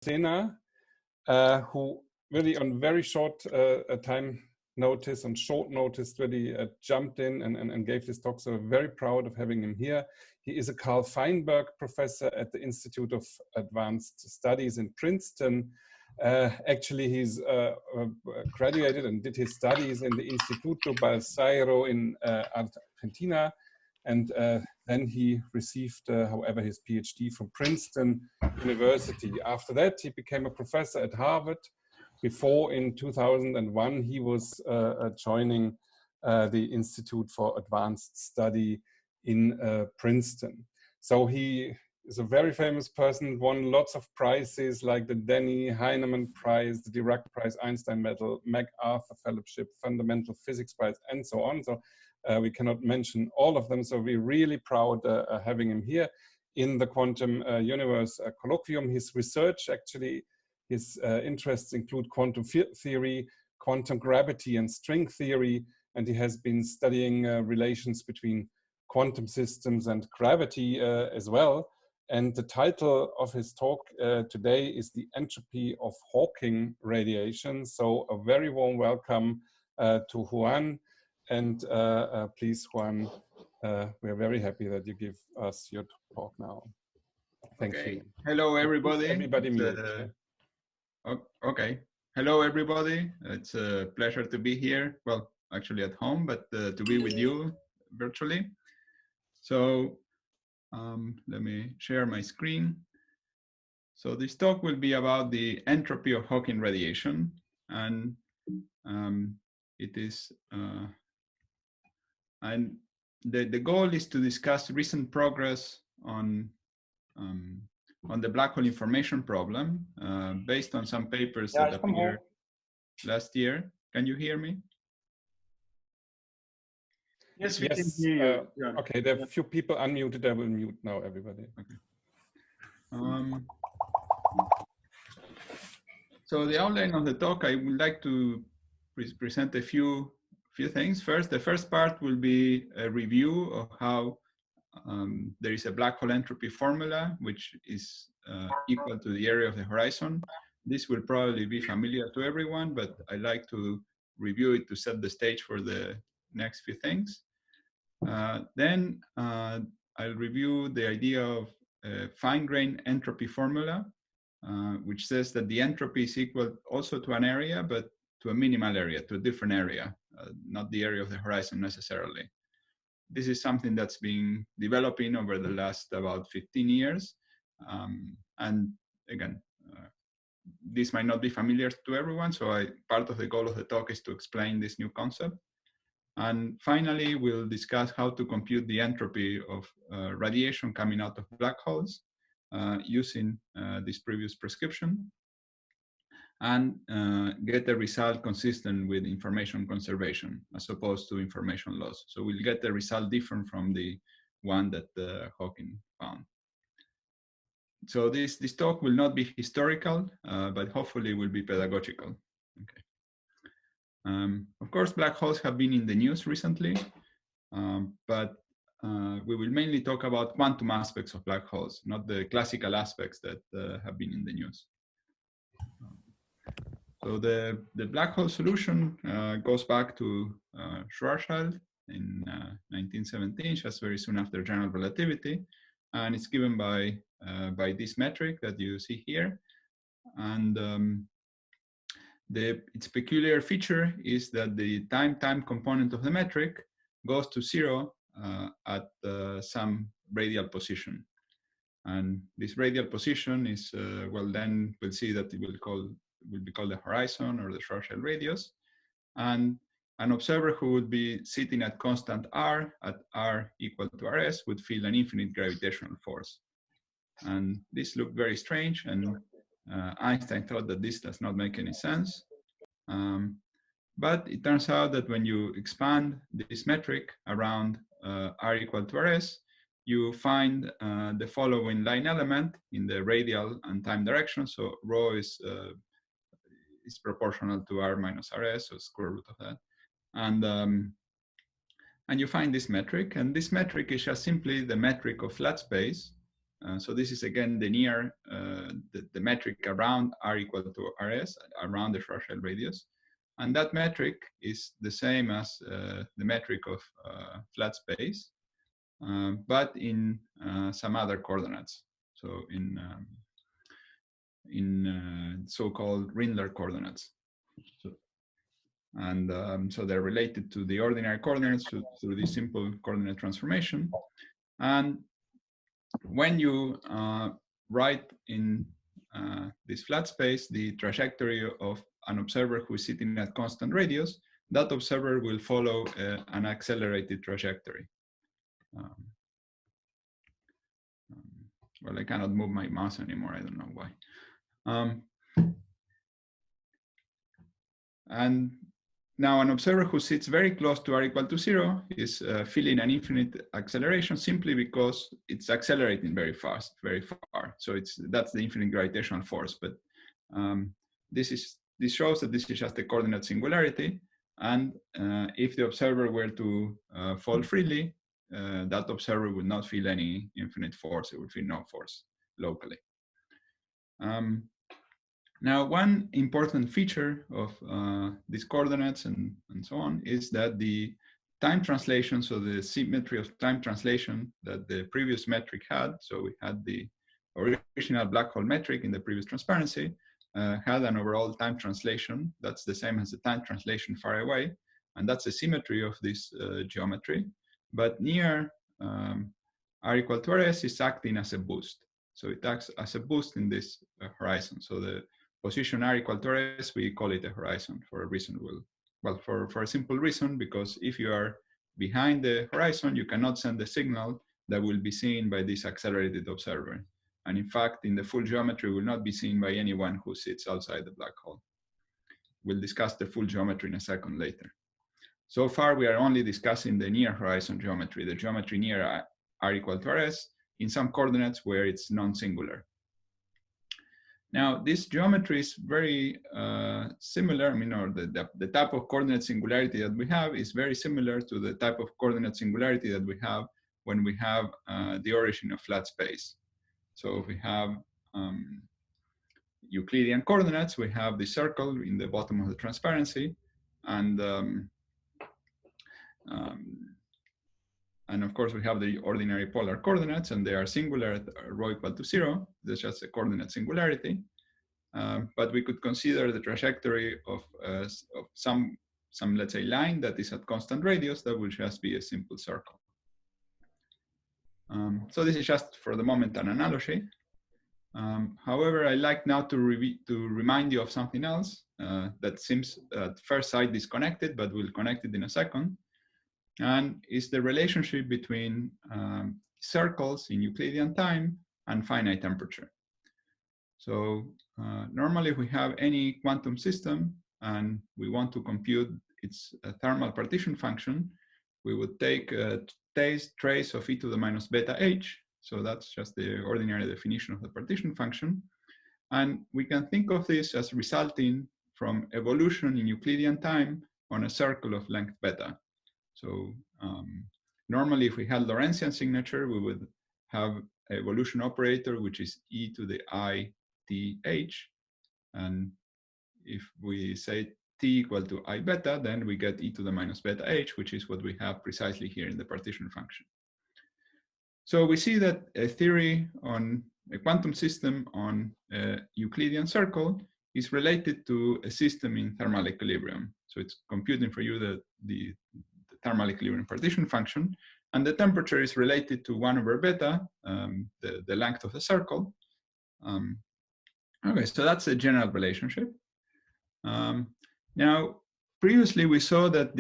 Sena, who really on very short time notice, on short notice, really jumped in and gave this talk. So we're very proud of having him here. He is a Carl Feinberg professor at the Institute of Advanced Studies in Princeton. Actually, he's graduated and did his studies in the Instituto Balseiro in Argentina. And then he received, however, his PhD from Princeton University. After that, he became a professor at Harvard. Before, in 2001, he was joining the Institute for Advanced Study in Princeton. So he is a very famous person, won lots of prizes like the Denny Heinemann Prize, the Dirac Prize, Einstein Medal, MacArthur Fellowship, Fundamental Physics Prize, and so on. So we cannot mention all of them. So we're really proud having him here in the Quantum Universe Colloquium. His research, actually, his interests include quantum theory, quantum gravity, and string theory. And he has been studying relations between quantum systems and gravity as well. And the title of his talk today is The Entropy of Hawking Radiation. So a very warm welcome to Juan. And please, Juan, we are very happy that you give us your talk now. Thank you. Hello, everybody. Everybody mute. Okay. Hello, everybody. It's a pleasure to be here. Well, actually at home, but to be with you virtually. So let me share my screen. So this talk will be about the entropy of Hawking radiation. And it is, and the goal is to discuss recent progress on the black hole information problem based on some papers that appeared last year. Can you hear me? Yes, we can hear you. Okay, there are a few people unmuted. I will mute now, everybody. Okay. So the outline of the talk, I would like to present a few things. First, the first part will be a review of how there is a black hole entropy formula, which is equal to the area of the horizon. This will probably be familiar to everyone, but I like to review it to set the stage for the next few things. Then I'll review the idea of a fine-grained entropy formula, which says that the entropy is equal also to an area, but to a minimal area, to a different area, not the area of the horizon necessarily. This is something that's been developing over the last about 15 years. And again, this might not be familiar to everyone, so part of the goal of the talk is to explain this new concept. And finally, we'll discuss how to compute the entropy of radiation coming out of black holes using this previous prescription, and get a result consistent with information conservation as opposed to information loss. So we'll get a result different from the one that Hawking found. So this talk will not be historical, but hopefully will be pedagogical. Okay. Of course, black holes have been in the news recently, but we will mainly talk about quantum aspects of black holes, not the classical aspects that have been in the news. So the black hole solution goes back to Schwarzschild in 1917, just very soon after general relativity, and it's given by this metric that you see here. And its peculiar feature is that the time component of the metric goes to 0 at some radial position. And this radial position is, well, then we'll see that it will be called the horizon or the Schwarzschild radius. And an observer who would be sitting at constant r, at r equal to rs, would feel an infinite gravitational force. And this looked very strange, and Einstein thought that this does not make any sense. But it turns out that when you expand this metric around r equal to rs, you find the following line element in the radial and time direction. So rho is proportional to r minus rs, so square root of that. And you find this metric, and this metric is just simply the metric of flat space So this is again the near, the metric around r equal to rs, around the Schwarzschild radius. And that metric is the same as the metric of flat space, but in some other coordinates. So in so-called Rindler coordinates. So they're related to the ordinary coordinates through this simple coordinate transformation. And when you write in this flat space the trajectory of an observer who is sitting at constant radius, that observer will follow an accelerated trajectory. Well, I cannot move my mouse anymore. I don't know why. And now an observer who sits very close to r equal to 0 is feeling an infinite acceleration simply because it's accelerating very fast, very far. So that's the infinite gravitational force. But this shows that this is just a coordinate singularity. And if the observer were to fall freely, that observer would not feel any infinite force. It would feel no force locally. Now, one important feature of these coordinates and so on is that the time translation, so the symmetry of time translation that the previous metric had, so we had the original black hole metric in the previous transparency, had an overall time translation that's the same as the time translation far away, and that's the symmetry of this geometry. But near r equal to rs is acting as a boost. So it acts as a boost in this horizon. So the position r equal to rs, we call it a horizon for a reason. Well, for a simple reason, because if you are behind the horizon, you cannot send a signal that will be seen by this accelerated observer. And in fact, in the full geometry, will not be seen by anyone who sits outside the black hole. We'll discuss the full geometry in a second later. So far, we are only discussing the near horizon geometry, the geometry near r equal to rs, in some coordinates where it's non-singular. Now, this geometry is very similar, I mean, or the type of coordinate singularity that we have is very similar to the type of coordinate singularity that we have when we have the origin of flat space. So we have Euclidean coordinates, we have the circle in the bottom of the transparency, and of course we have the ordinary polar coordinates, and they are singular at rho equal to 0. That's just a coordinate singularity. But we could consider the trajectory of some, let's say, line that is at constant radius that will just be a simple circle. So this is just for the moment an analogy. However, I like now to remind you of something else that seems at first sight disconnected, but we'll connect it in a second. And is the relationship between circles in Euclidean time and finite temperature. So normally, if we have any quantum system and we want to compute its thermal partition function, we would take a trace of e to the minus beta h. So that's just the ordinary definition of the partition function. And we can think of this as resulting from evolution in Euclidean time on a circle of length beta. So normally, if we had Lorentzian signature, we would have an evolution operator, which is e to the I th. And if we say t equal to I beta, then we get e to the minus beta h, which is what we have precisely here in the partition function. So we see that a theory on a quantum system on a Euclidean circle is related to a system in thermal equilibrium. So it's computing for you the thermal equilibrium partition function, and the temperature is related to 1 over beta, the length of the circle. Okay, so that's a general relationship. Now, previously we saw that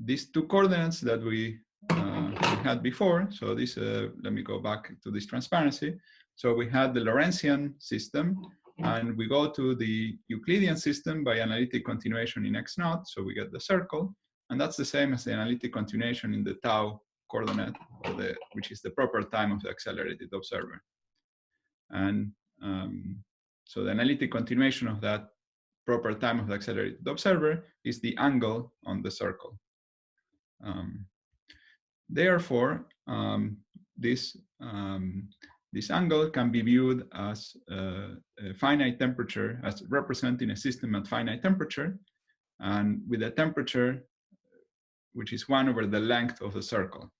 these two coordinates that we had before, so this, let me go back to this transparency. So we had the Lorentzian system, and we go to the Euclidean system by analytic continuation in x naught, so we get the circle, and that's the same as the analytic continuation in the tau coordinate, which is the proper time of the accelerated observer. And so the analytic continuation of that proper time of the accelerated observer is the angle on the circle. Therefore, this angle can be viewed as a finite temperature, as representing a system at finite temperature, and with a temperature which is 1 over the length of the circle.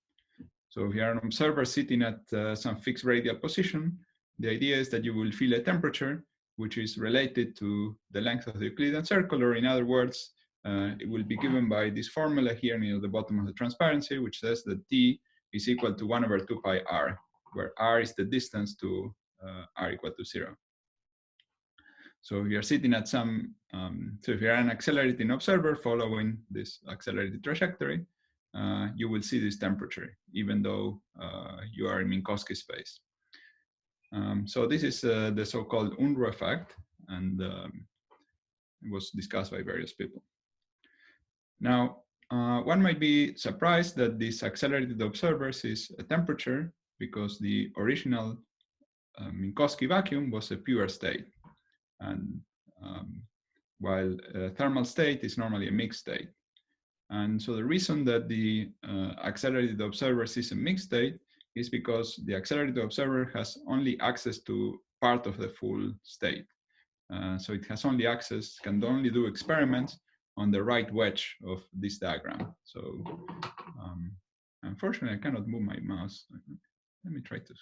So if you are an observer sitting at some fixed radial position, the idea is that you will feel a temperature which is related to the length of the Euclidean circle, or in other words, it will be given by this formula here near the bottom of the transparency, which says that T is equal to 1 over 2 pi r, where r is the distance to r equal to 0. So if you're sitting at some, so if you're an accelerating observer following this accelerated trajectory, you will see this temperature, even though you are in Minkowski space. So this is the so-called Unruh effect, and it was discussed by various people. Now, one might be surprised that this accelerated observers is a temperature, because the original Minkowski vacuum was a pure state. And while a thermal state is normally a mixed state. And so the reason that the accelerated observers is a mixed state is because the accelerated observer has only access to part of the full state. So it has only access, can only do experiments on the right wedge of this diagram. So unfortunately, I cannot move my mouse. Let me try to.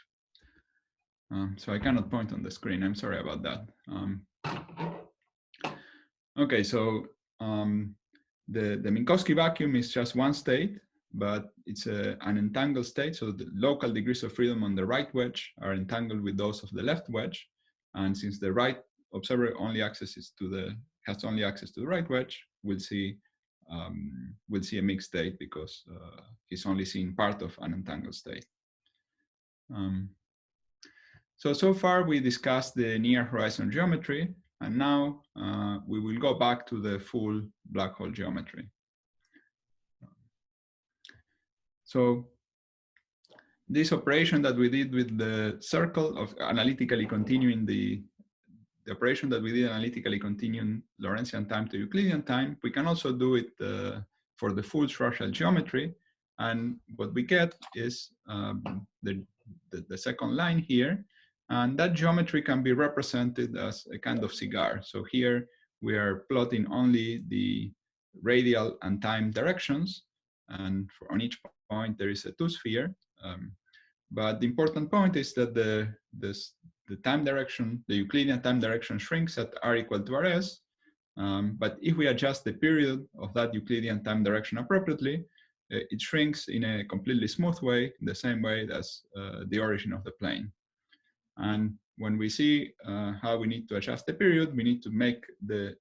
So I cannot point on the screen. I'm sorry about that. Okay, so the Minkowski vacuum is just one state, but it's an entangled state. So the local degrees of freedom on the right wedge are entangled with those of the left wedge. And since the right observer only has only access to the right wedge, we'll see a mixed state, because he's only seeing part of an entangled state. So far we discussed the near horizon geometry, and now we will go back to the full black hole geometry. So this operation that we did with the circle of analytically continuing the operation that we did analytically continuing Lorentzian time to Euclidean time, we can also do it for the full Schwarzschild geometry. And what we get is the second line here. And that geometry can be represented as a kind of cigar. So here we are plotting only the radial and time directions. And on each point, there is a two-sphere. But the important point is that the time direction, the Euclidean time direction, shrinks at r equal to rs. But if we adjust the period of that Euclidean time direction appropriately, it shrinks in a completely smooth way, in the same way as the origin of the plane. And when we see how we need to adjust the period, we need to make the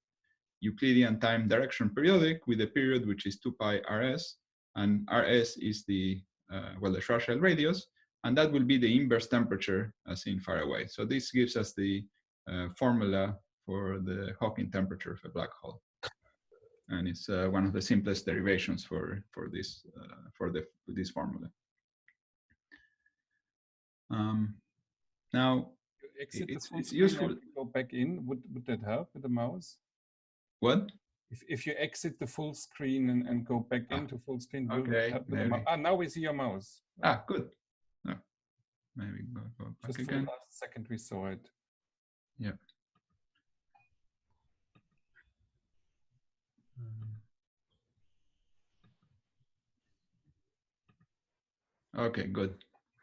Euclidean time direction periodic with a period which is 2 pi rs, and rs is the Schwarzschild radius, and that will be the inverse temperature as seen far away. So this gives us the formula for the Hawking temperature of a black hole, and it's one of the simplest derivations for this formula. Now, it's useful. Go back in. Would that help with the mouse? What? If you exit the full screen and go back into full screen, okay. Now we see your mouse. Good. No. Maybe go back just again. For the last second we saw it. Yeah. Okay, good.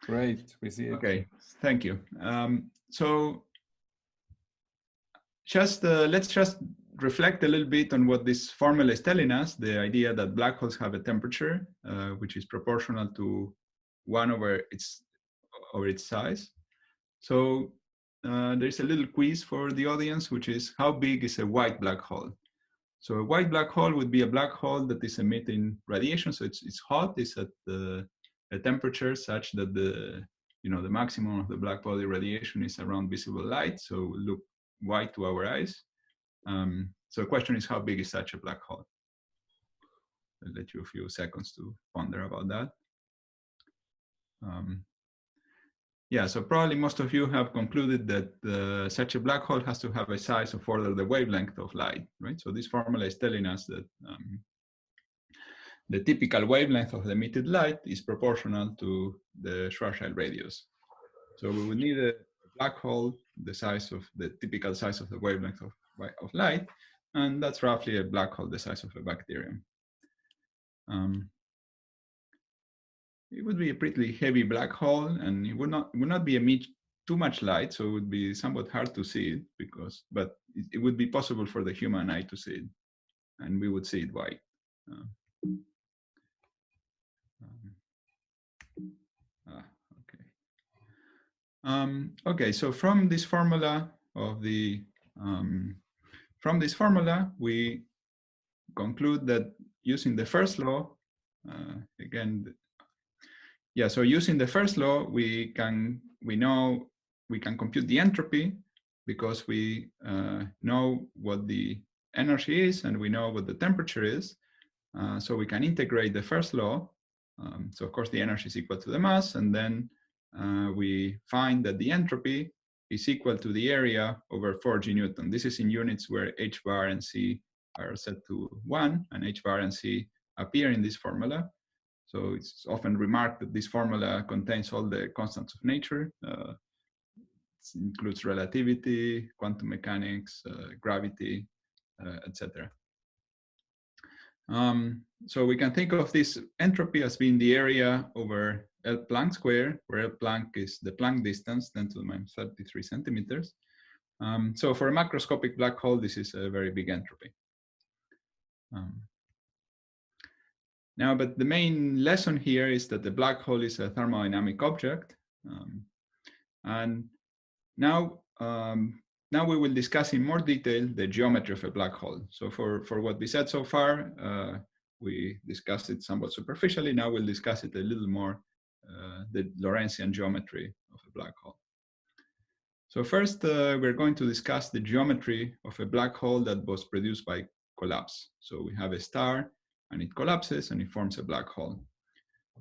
Great, we see it. Okay, thank you. So let's just reflect a little bit on what this formula is telling us, the idea that black holes have a temperature which is proportional to 1 over its size. So there's a little quiz for the audience, which is how big is a white black hole? So a white black hole would be a black hole that is emitting radiation. So it's hot, it's at a temperature such that the maximum of the black body radiation is around visible light, so it will look white to our eyes. So the question is, how big is such a black hole? I'll let you a few seconds to ponder about that. Yeah, so probably most of you have concluded that such a black hole has to have a size of order the wavelength of light, right? So this formula is telling us that the typical wavelength of the emitted light is proportional to the Schwarzschild radius. So we would need a black hole the size of the typical size of the wavelength of light, and that's roughly a black hole the size of a bacterium. It would be a pretty heavy black hole, and it would not be emit too much light, so it would be somewhat hard to see it but it would be possible for the human eye to see it, and we would see it white. Okay, so from this formula we conclude that using the first law, so using the first law, we can compute the entropy because we know what the energy is and we know what the temperature is. So we can integrate the first law. So of course the energy is equal to the mass, and then we find that the entropy is equal to the area over 4g Newton. This is in units where h bar and c are set to 1, and h bar and c appear in this formula. So it's often remarked that this formula contains all the constants of nature. It includes relativity, quantum mechanics, gravity, etc. So we can think of this entropy as being the area over L Planck square, where L Planck is the Planck distance, 10 to the minus 33 centimeters. So for a macroscopic black hole, this is a very big entropy. Now, but the main lesson here is that the black hole is a thermodynamic object. And now we will discuss in more detail the geometry of a black hole. So for what we said so far, we discussed it somewhat superficially. Now we'll discuss it a little more, the Lorentzian geometry of a black hole. So first, we're going to discuss the geometry of a black hole that was produced by collapse. So we have a star, and it collapses, and it forms a black hole.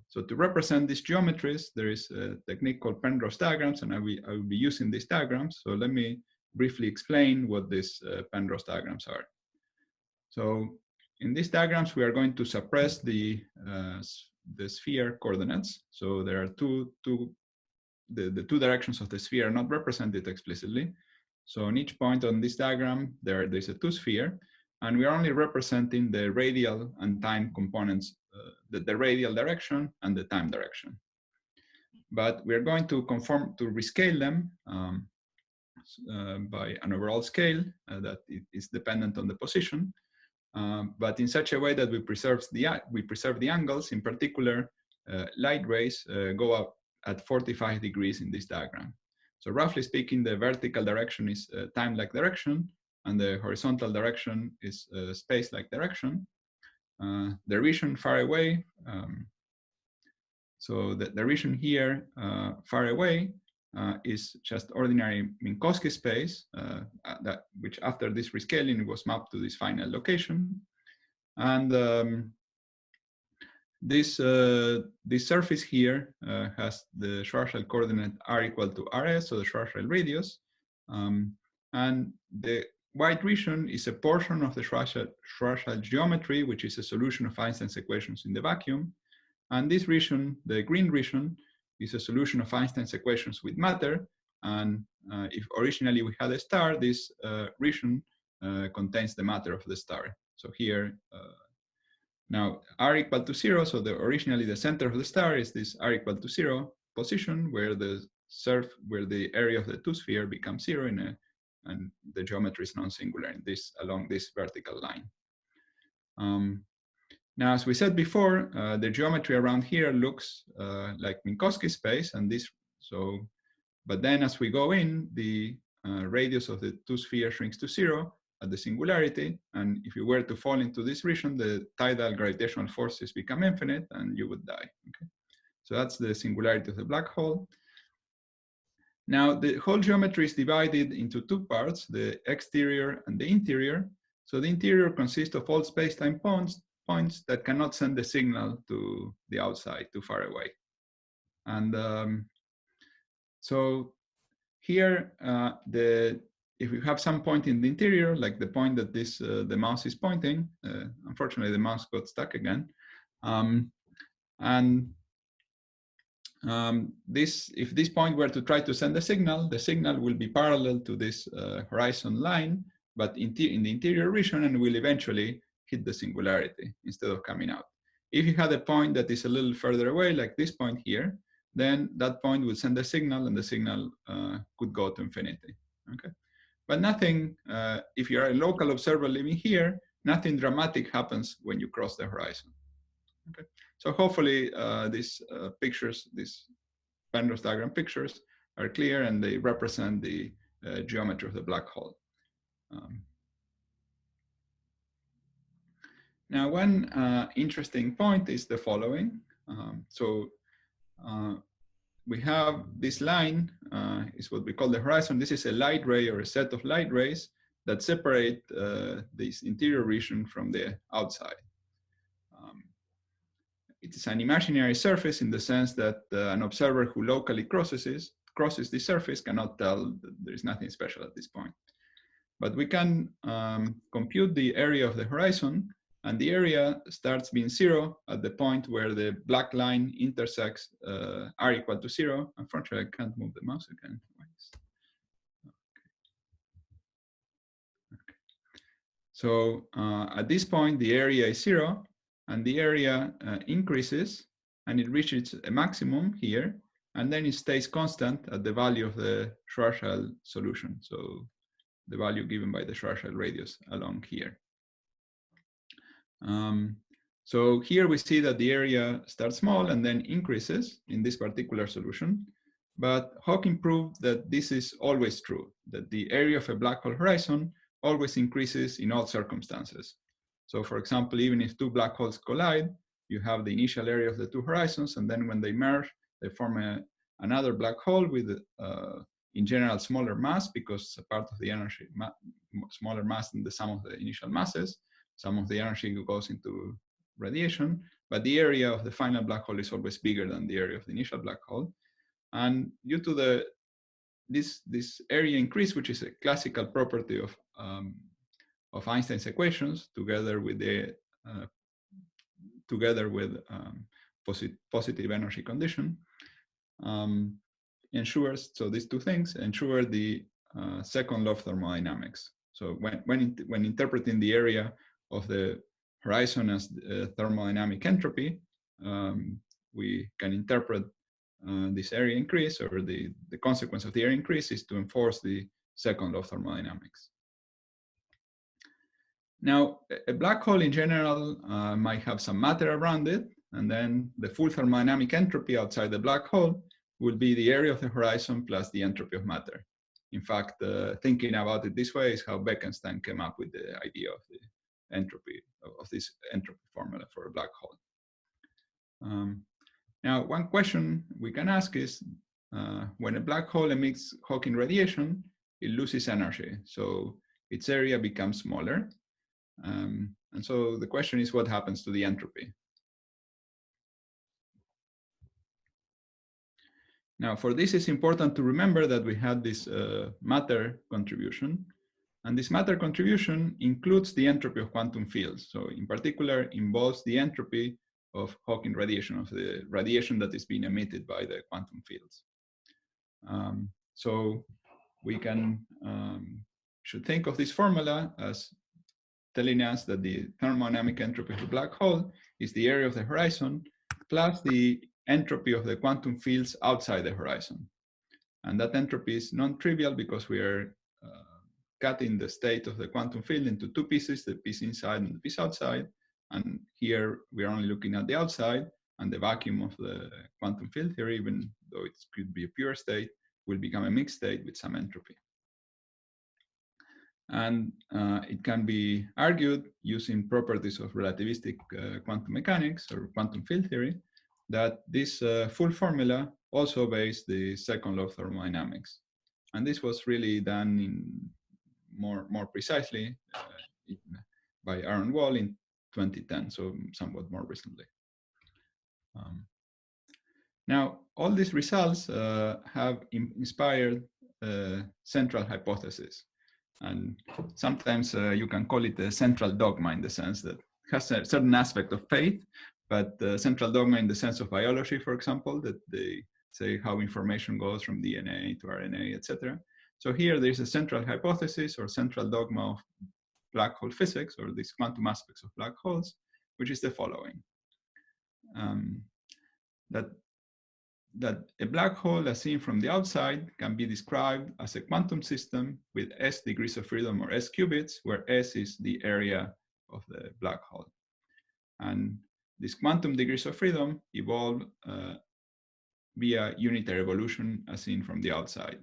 So to represent these geometries, there is a technique called Penrose diagrams, and I will be using these diagrams. So let me briefly explain what these Penrose diagrams are. So in these diagrams, we are going to suppress the sphere coordinates. So there are the two directions of the sphere are not represented explicitly. So on each point on this diagram, there's a two-sphere, and we are only representing the radial and time components, the radial direction and the time direction. But we're going to rescale them by an overall scale that is dependent on the position, but in such a way that we preserve the angles. In particular, light rays go up at 45 degrees in this diagram. So roughly speaking, the vertical direction is time-like direction, and the horizontal direction is space-like direction. The region far away, so the region here far away is just ordinary Minkowski space, which after this rescaling was mapped to this final location. And this surface here has the Schwarzschild coordinate r equal to rs, so the Schwarzschild radius. And the white region is a portion of the Schwarzschild geometry, which is a solution of Einstein's equations in the vacuum. And this region, the green region, is a solution of Einstein's equations with matter. And if originally we had a star, this region contains the matter of the star. So here, now r equal to 0, so originally the center of the star is this r equal to 0 position where the area of the two-sphere becomes 0 and the geometry is non-singular along this vertical line. Now, as we said before, the geometry around here looks like Minkowski space, and but then as we go in, the radius of the two-sphere shrinks to 0 at the singularity, and if you were to fall into this region, the tidal gravitational forces become infinite, and you would die. Okay, so that's the singularity of the black hole. Now, the whole geometry is divided into two parts, the exterior and the interior. So the interior consists of all space-time points that cannot send the signal to the outside, too far away. And so here, if you have some point in the interior, like the point that the mouse is pointing, unfortunately the mouse got stuck again. If this point were to try to send a signal, the signal will be parallel to this horizon line, but in the interior region, and will eventually hit the singularity instead of coming out. If you had a point that is a little further away, like this point here, then that point will send a signal, and the signal could go to infinity. Okay, but nothing. If you are a local observer living here, nothing dramatic happens when you cross the horizon. Okay, so hopefully these pictures, these Penrose diagram pictures, are clear, and they represent the geometry of the black hole. Now, one interesting point is the following. We have this line, is what we call the horizon. This is a light ray, or a set of light rays that separate this interior region from the outside. It is an imaginary surface in the sense that an observer who locally crosses the surface cannot tell that there is nothing special at this point. But we can compute the area of the horizon, and the area starts being 0 at the point where the black line intersects r equal to 0. Unfortunately, I can't move the mouse again. Okay. So at this point, the area is 0, and the area increases, and it reaches a maximum here, and then it stays constant at the value of the Schwarzschild solution. So the value given by the Schwarzschild radius along here. So here we see that the area starts small and then increases in this particular solution. But Hawking proved that this is always true, that the area of a black hole horizon always increases in all circumstances. So for example, even if two black holes collide, you have the initial area of the two horizons, and then when they merge, they form another black hole with, in general, smaller mass, because a part of the energy, smaller mass than the sum of the initial masses. Some of the energy goes into radiation, but the area of the final black hole is always bigger than the area of the initial black hole. And due to this area increase, which is a classical property of Einstein's equations, together with the positive energy condition, ensures, so these two things ensure the second law of thermodynamics. So when interpreting the area of the horizon as thermodynamic entropy, we can interpret this area increase, or the consequence of the area increase is to enforce the second law of thermodynamics. Now, a black hole in general might have some matter around it, and then the full thermodynamic entropy outside the black hole will be the area of the horizon plus the entropy of matter. In fact, thinking about it this way is how Bekenstein came up with the idea of the entropy, of this entropy formula for a black hole. Now, one question we can ask is, when a black hole emits Hawking radiation, it loses energy, so its area becomes smaller. And so the question is, what happens to the entropy? Now, for this, it's important to remember that we had this matter contribution, and this matter contribution includes the entropy of quantum fields. So in particular, involves the entropy of Hawking radiation, of the radiation that is being emitted by the quantum fields. So we can should think of this formula as telling us that the thermodynamic entropy of the black hole is the area of the horizon plus the entropy of the quantum fields outside the horizon. And that entropy is non-trivial because we are cutting the state of the quantum field into two pieces, the piece inside and the piece outside. And here we are only looking at the outside, and the vacuum of the quantum field theory, even though it could be a pure state, will become a mixed state with some entropy. And it can be argued using properties of relativistic quantum mechanics or quantum field theory that this full formula also obeys the second law of thermodynamics. And this was really done in more precisely by Aaron Wall in 2010, so somewhat more recently. Now, all these results have inspired central hypothesis. And sometimes you can call it a central dogma, in the sense that it has a certain aspect of faith, but central dogma in the sense of biology, for example, that they say how information goes from DNA to RNA, etc. So here there's a central hypothesis or central dogma of black hole physics, or these quantum aspects of black holes, which is the following. That a black hole as seen from the outside can be described as a quantum system with s degrees of freedom, or s qubits, where s is the area of the black hole. And these quantum degrees of freedom evolve via unitary evolution as seen from the outside.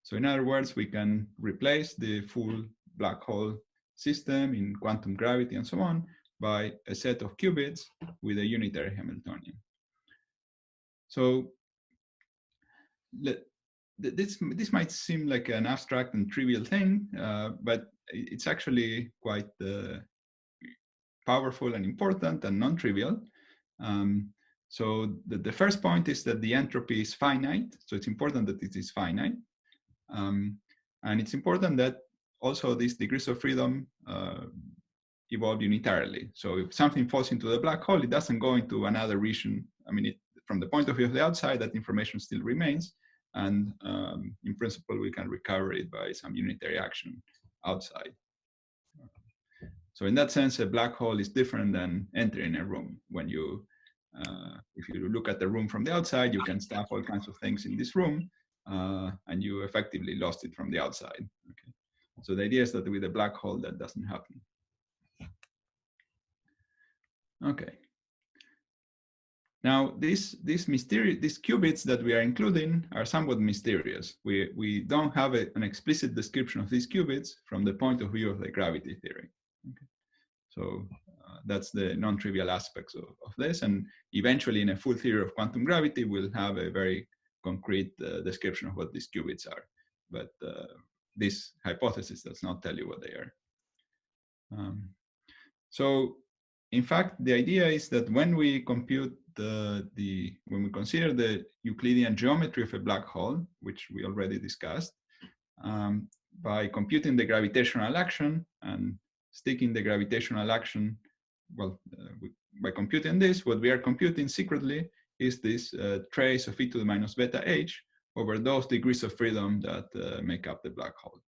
So in other words, we can replace the full black hole system in quantum gravity and so on by a set of qubits with a unitary Hamiltonian. So this might seem like an abstract and trivial thing, but it's actually quite powerful and important and non-trivial. So the first point is that the entropy is finite. So it's important that it is finite. And it's important that also these degrees of freedom evolve unitarily. So if something falls into the black hole, it doesn't go into another region. I mean, from the point of view of the outside, that information still remains. And in principle, we can recover it by some unitary action outside. So in that sense, a black hole is different than entering a room. When you, if you look at the room from the outside, you can stuff all kinds of things in this room, and you effectively lost it from the outside. Okay. So the idea is that with a black hole, that doesn't happen. Okay. Now, these qubits that we are including are somewhat mysterious. We don't have an explicit description of these qubits from the point of view of the gravity theory. Okay. So that's the non-trivial aspects of this. And eventually, in a full theory of quantum gravity, we'll have a very concrete description of what these qubits are. But this hypothesis does not tell you what they are. So, in fact, the idea is that when we compute when we consider the Euclidean geometry of a black hole, which we already discussed, by computing the gravitational action and sticking the gravitational action, well, by computing this, what we are computing secretly is this trace of e to the minus beta h over those degrees of freedom that make up the black hole.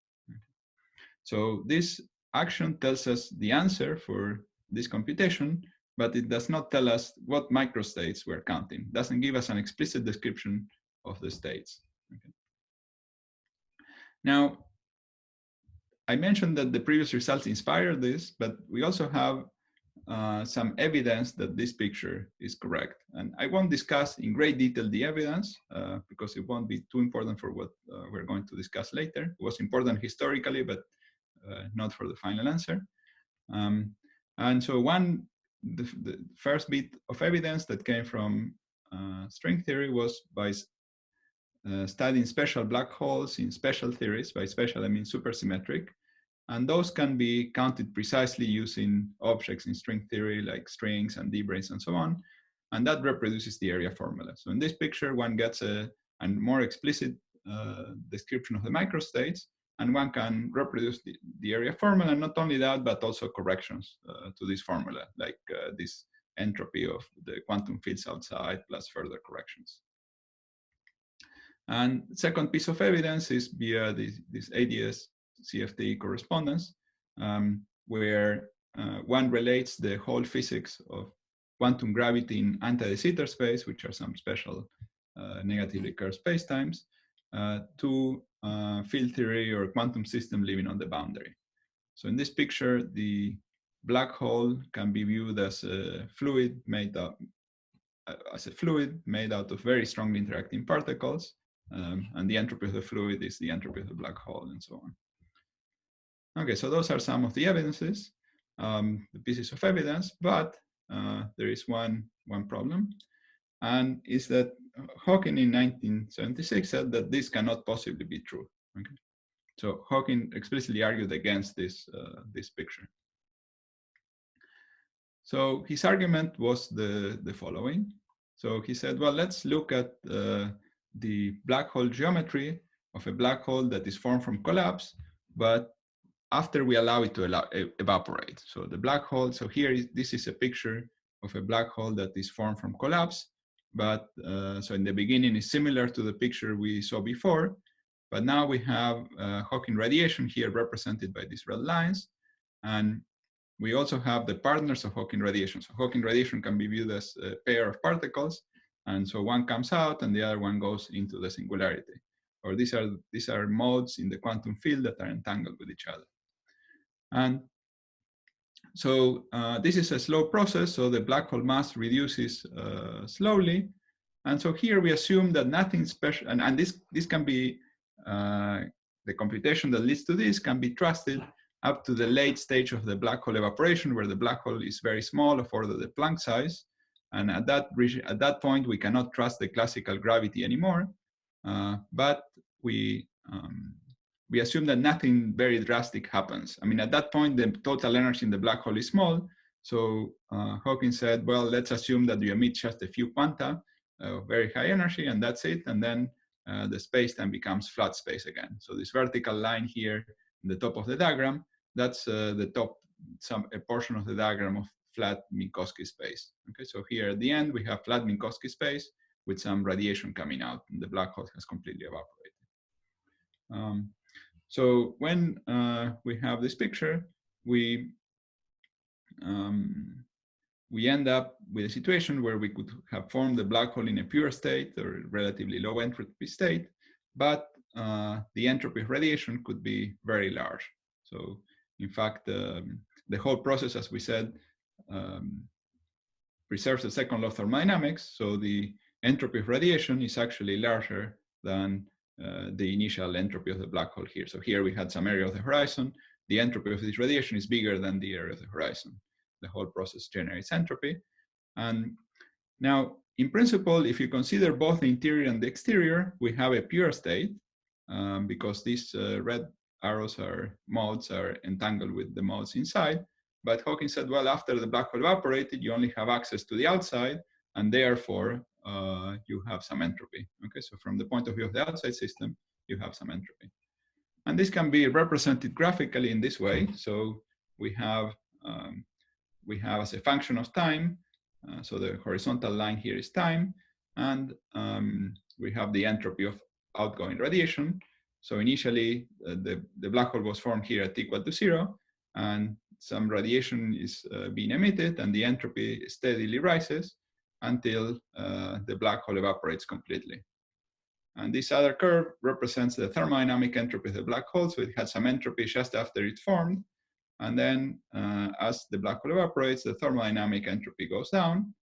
So this action tells us the answer for this computation, but it does not tell us what microstates we're counting. It doesn't give us an explicit description of the states. Okay. Now, I mentioned that the previous results inspired this, but we also have some evidence that this picture is correct. And I won't discuss in great detail the evidence because it won't be too important for what we're going to discuss later. It was important historically, but not for the final answer. And so the first bit of evidence that came from string theory was by studying special black holes in special theories. By special, I mean supersymmetric. And those can be counted precisely using objects in string theory, like strings and d-branes and so on. And that reproduces the area formula. So in this picture, one gets a more explicit description of the microstates, and one can reproduce the area formula. And not only that, but also corrections to this formula, like this entropy of the quantum fields outside plus further corrections. And the second piece of evidence is via this ADS CFT correspondence, where one relates the whole physics of quantum gravity in anti-de Sitter space, which are some special negatively curved spacetimes, to field theory or quantum system living on the boundary. So in this picture, the black hole can be viewed as a fluid made out of very strongly interacting particles, and the entropy of the fluid is the entropy of the black hole, and so on. Okay, so those are some of the evidences, the pieces of evidence, but there is one problem, and is that Hawking in 1976 said that this cannot possibly be true. Okay, so Hawking explicitly argued against this picture. So his argument was the following. So he said, well, let's look at the black hole geometry of a black hole that is formed from collapse, but after we allow it to evaporate. So the black hole, so here this is a picture a black hole that is formed from collapse. But so in the beginning is similar to the picture we saw before, but now we have Hawking radiation here represented by these red lines. And we also have the partners of Hawking radiation. So Hawking radiation can be viewed as a pair of particles. And so one comes out and the other one goes into the singularity. Or these are modes in the quantum field that are entangled with each other. And so this is a slow process. So the black hole mass reduces slowly. And so here we assume that nothing special, and this can be, the computation that leads to this can be trusted up to the late stage of the black hole evaporation, where the black hole is very small, of order the Planck size. And at that point, we cannot trust the classical gravity anymore. But we assume that nothing very drastic happens. I mean, at that point, the total energy in the black hole is small. So Hawking said, well, let's assume that you emit just a few quanta of very high energy, and that's it. And then the space-time becomes flat space again. So this vertical line here in the top of the diagram, that's the top, a portion of the diagram of flat Minkowski space. Okay, so here at the end, we have flat Minkowski space with some radiation coming out, and the black hole has completely evaporated. So when we have this picture, we end up with a situation where we could have formed the black hole in a pure state or relatively low entropy state, but the entropy of radiation could be very large. So in fact, the whole process, as we said, preserves the second law of thermodynamics. So the entropy of radiation is actually larger than the initial entropy of the black hole here. So here we had some area of the horizon. The entropy of this radiation is bigger than the area of the horizon. The whole process generates entropy. And now, in principle, if you consider both the interior and the exterior, we have a pure state because these red arrows are modes are entangled with the modes inside. But Hawking said, well, after the black hole evaporated, you only have access to the outside, and therefore you have some entropy. Okay, so from the point of view of the outside system, you have some entropy. And this can be represented graphically in this way. So we have as a function of time, so the horizontal line here is time, and we have the entropy of outgoing radiation. So initially, the black hole was formed here at t equal to 0, and some radiation is being emitted, and the entropy steadily rises until the black hole evaporates completely. And this other curve represents the thermodynamic entropy of the black hole. So it had some entropy just after it formed. And then as the black hole evaporates, the thermodynamic entropy goes down.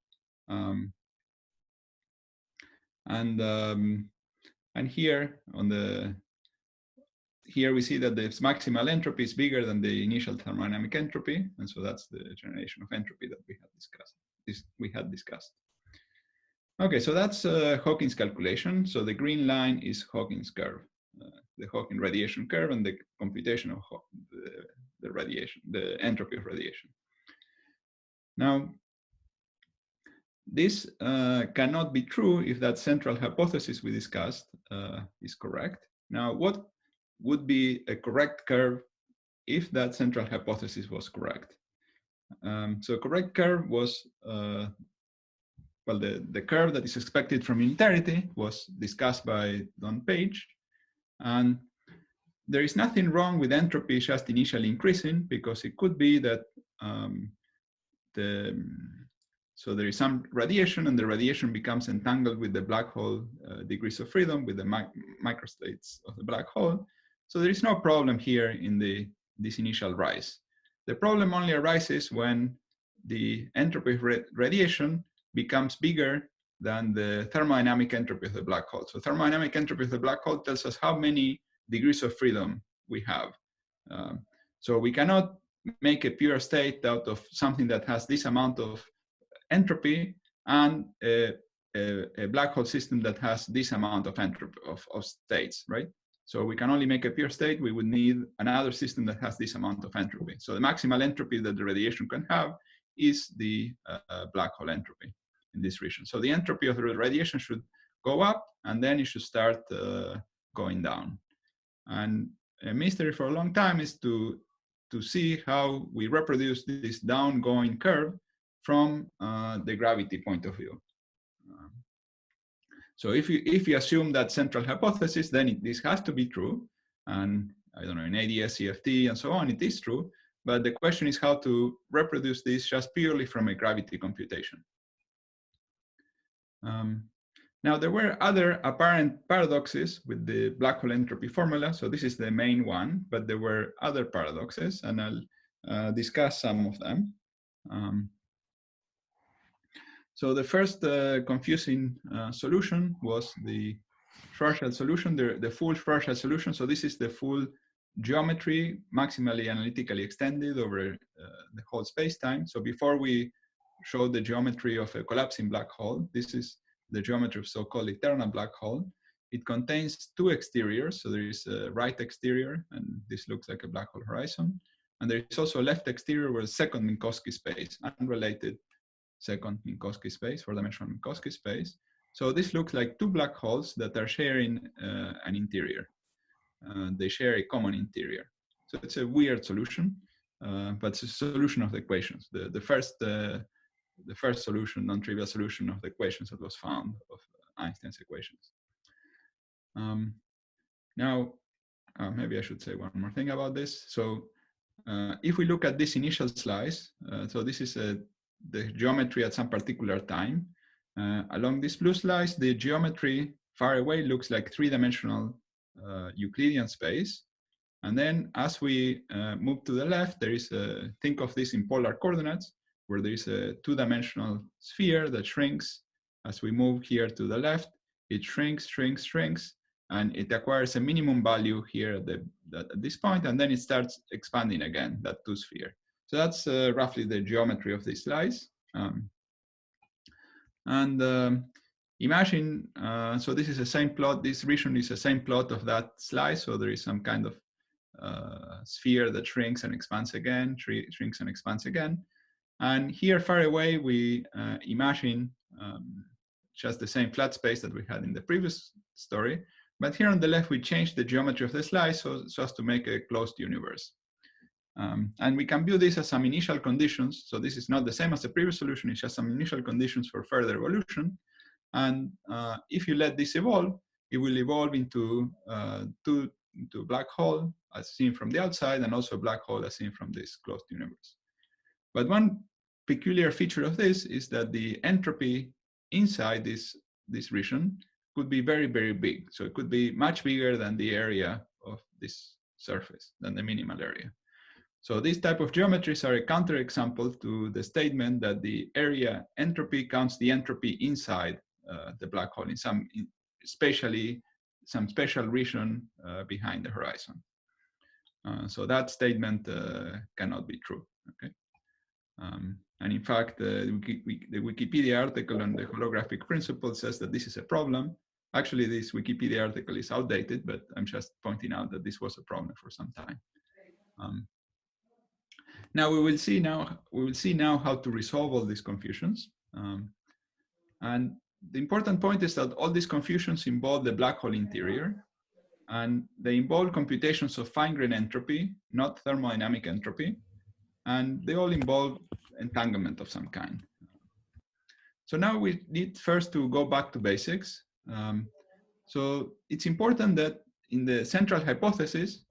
And here we see that the maximal entropy is bigger than the initial thermodynamic entropy. And so that's the generation of entropy that we had discussed. Okay, so that's Hawking's calculation. So the green line is Hawking's curve, the Hawking radiation curve, and the computation of the radiation, the entropy of radiation. Now, this cannot be true if that central hypothesis we discussed is correct. Now, what would be a correct curve if that central hypothesis was correct? So correct curve was, well, the curve that is expected from unitarity was discussed by Don Page. And there is nothing wrong with entropy just initially increasing, because it could be that so there is some radiation, and the radiation becomes entangled with the black hole degrees of freedom, with the microstates of the black hole. So there is no problem here in this initial rise. The problem only arises when the entropy of radiation becomes bigger than the thermodynamic entropy of the black hole. So thermodynamic entropy of the black hole tells us how many degrees of freedom we have. So we cannot make a pure state out of something that has this amount of entropy and a black hole system that has this amount of entropy of states, right? So we can only make a pure state. We would need another system that has this amount of entropy. So the maximal entropy that the radiation can have is the black hole entropy in this region. So the entropy of the radiation should go up, and then it should start going down. And a mystery for a long time is to see how we reproduce this downgoing curve from the gravity point of view. So if you assume that central hypothesis, then this has to be true. And I don't know, in ADS, CFT, and so on, it is true. But the question is how to reproduce this just purely from a gravity computation. Now, there were other apparent paradoxes with the black hole entropy formula. So this is the main one, but there were other paradoxes, and I'll discuss some of them. So the first confusing solution was the Schwarzschild solution, the full Schwarzschild solution. So this is the full geometry, maximally analytically extended over the whole space-time. So before we showed the geometry of a collapsing black hole, this is the geometry of so-called eternal black hole. It contains two exteriors. So there is a right exterior, and this looks like a black hole horizon. And there is also a left exterior with a second Minkowski space, unrelated second Minkowski space, four-dimensional Minkowski space. So this looks like two black holes that are sharing an interior. They share a common interior. So it's a weird solution, but it's a solution of the equations. The first solution, non-trivial solution of the equations that was found of Einstein's equations. Now, maybe I should say one more thing about this. So if we look at this initial slice, so this is the geometry at some particular time. Along this blue slice, the geometry far away looks like three-dimensional Euclidean space. And then as we move to the left, there is think of this in polar coordinates, where there is a two-dimensional sphere that shrinks. As we move here to the left, it shrinks, shrinks, shrinks, and it acquires a minimum value here at this point, and then it starts expanding again, that two-sphere. So that's roughly the geometry of this slice. Imagine, so this is the same plot, this region is the same plot of that slice, so there is some kind of sphere that shrinks and expands again, shrinks and expands again. And here far away, we imagine just the same flat space that we had in the previous story. But here on the left, we change the geometry of the slice so as to make a closed universe. And we can view this as some initial conditions. So this is not the same as the previous solution, it's just some initial conditions for further evolution. And if you let this evolve, it will evolve into into a black hole as seen from the outside, and also a black hole as seen from this closed universe. But one peculiar feature of this is that the entropy inside this region could be very, very big. So it could be much bigger than the area of this surface, than the minimal area. So these type of geometries are a counterexample to the statement that the area entropy counts the entropy inside the black hole in some special region behind the horizon. So that statement cannot be true. Okay. And in fact, the Wikipedia article on the holographic principle says that this is a problem. Actually, this Wikipedia article is outdated, but I'm just pointing out that this was a problem for some time. Now we will see now how to resolve all these confusions. And the important point is that all these confusions involve the black hole interior, and they involve computations of fine-grained entropy, not thermodynamic entropy, and they all involve entanglement of some kind. So now we need first to go back to basics. So it's important that in the central hypothesis,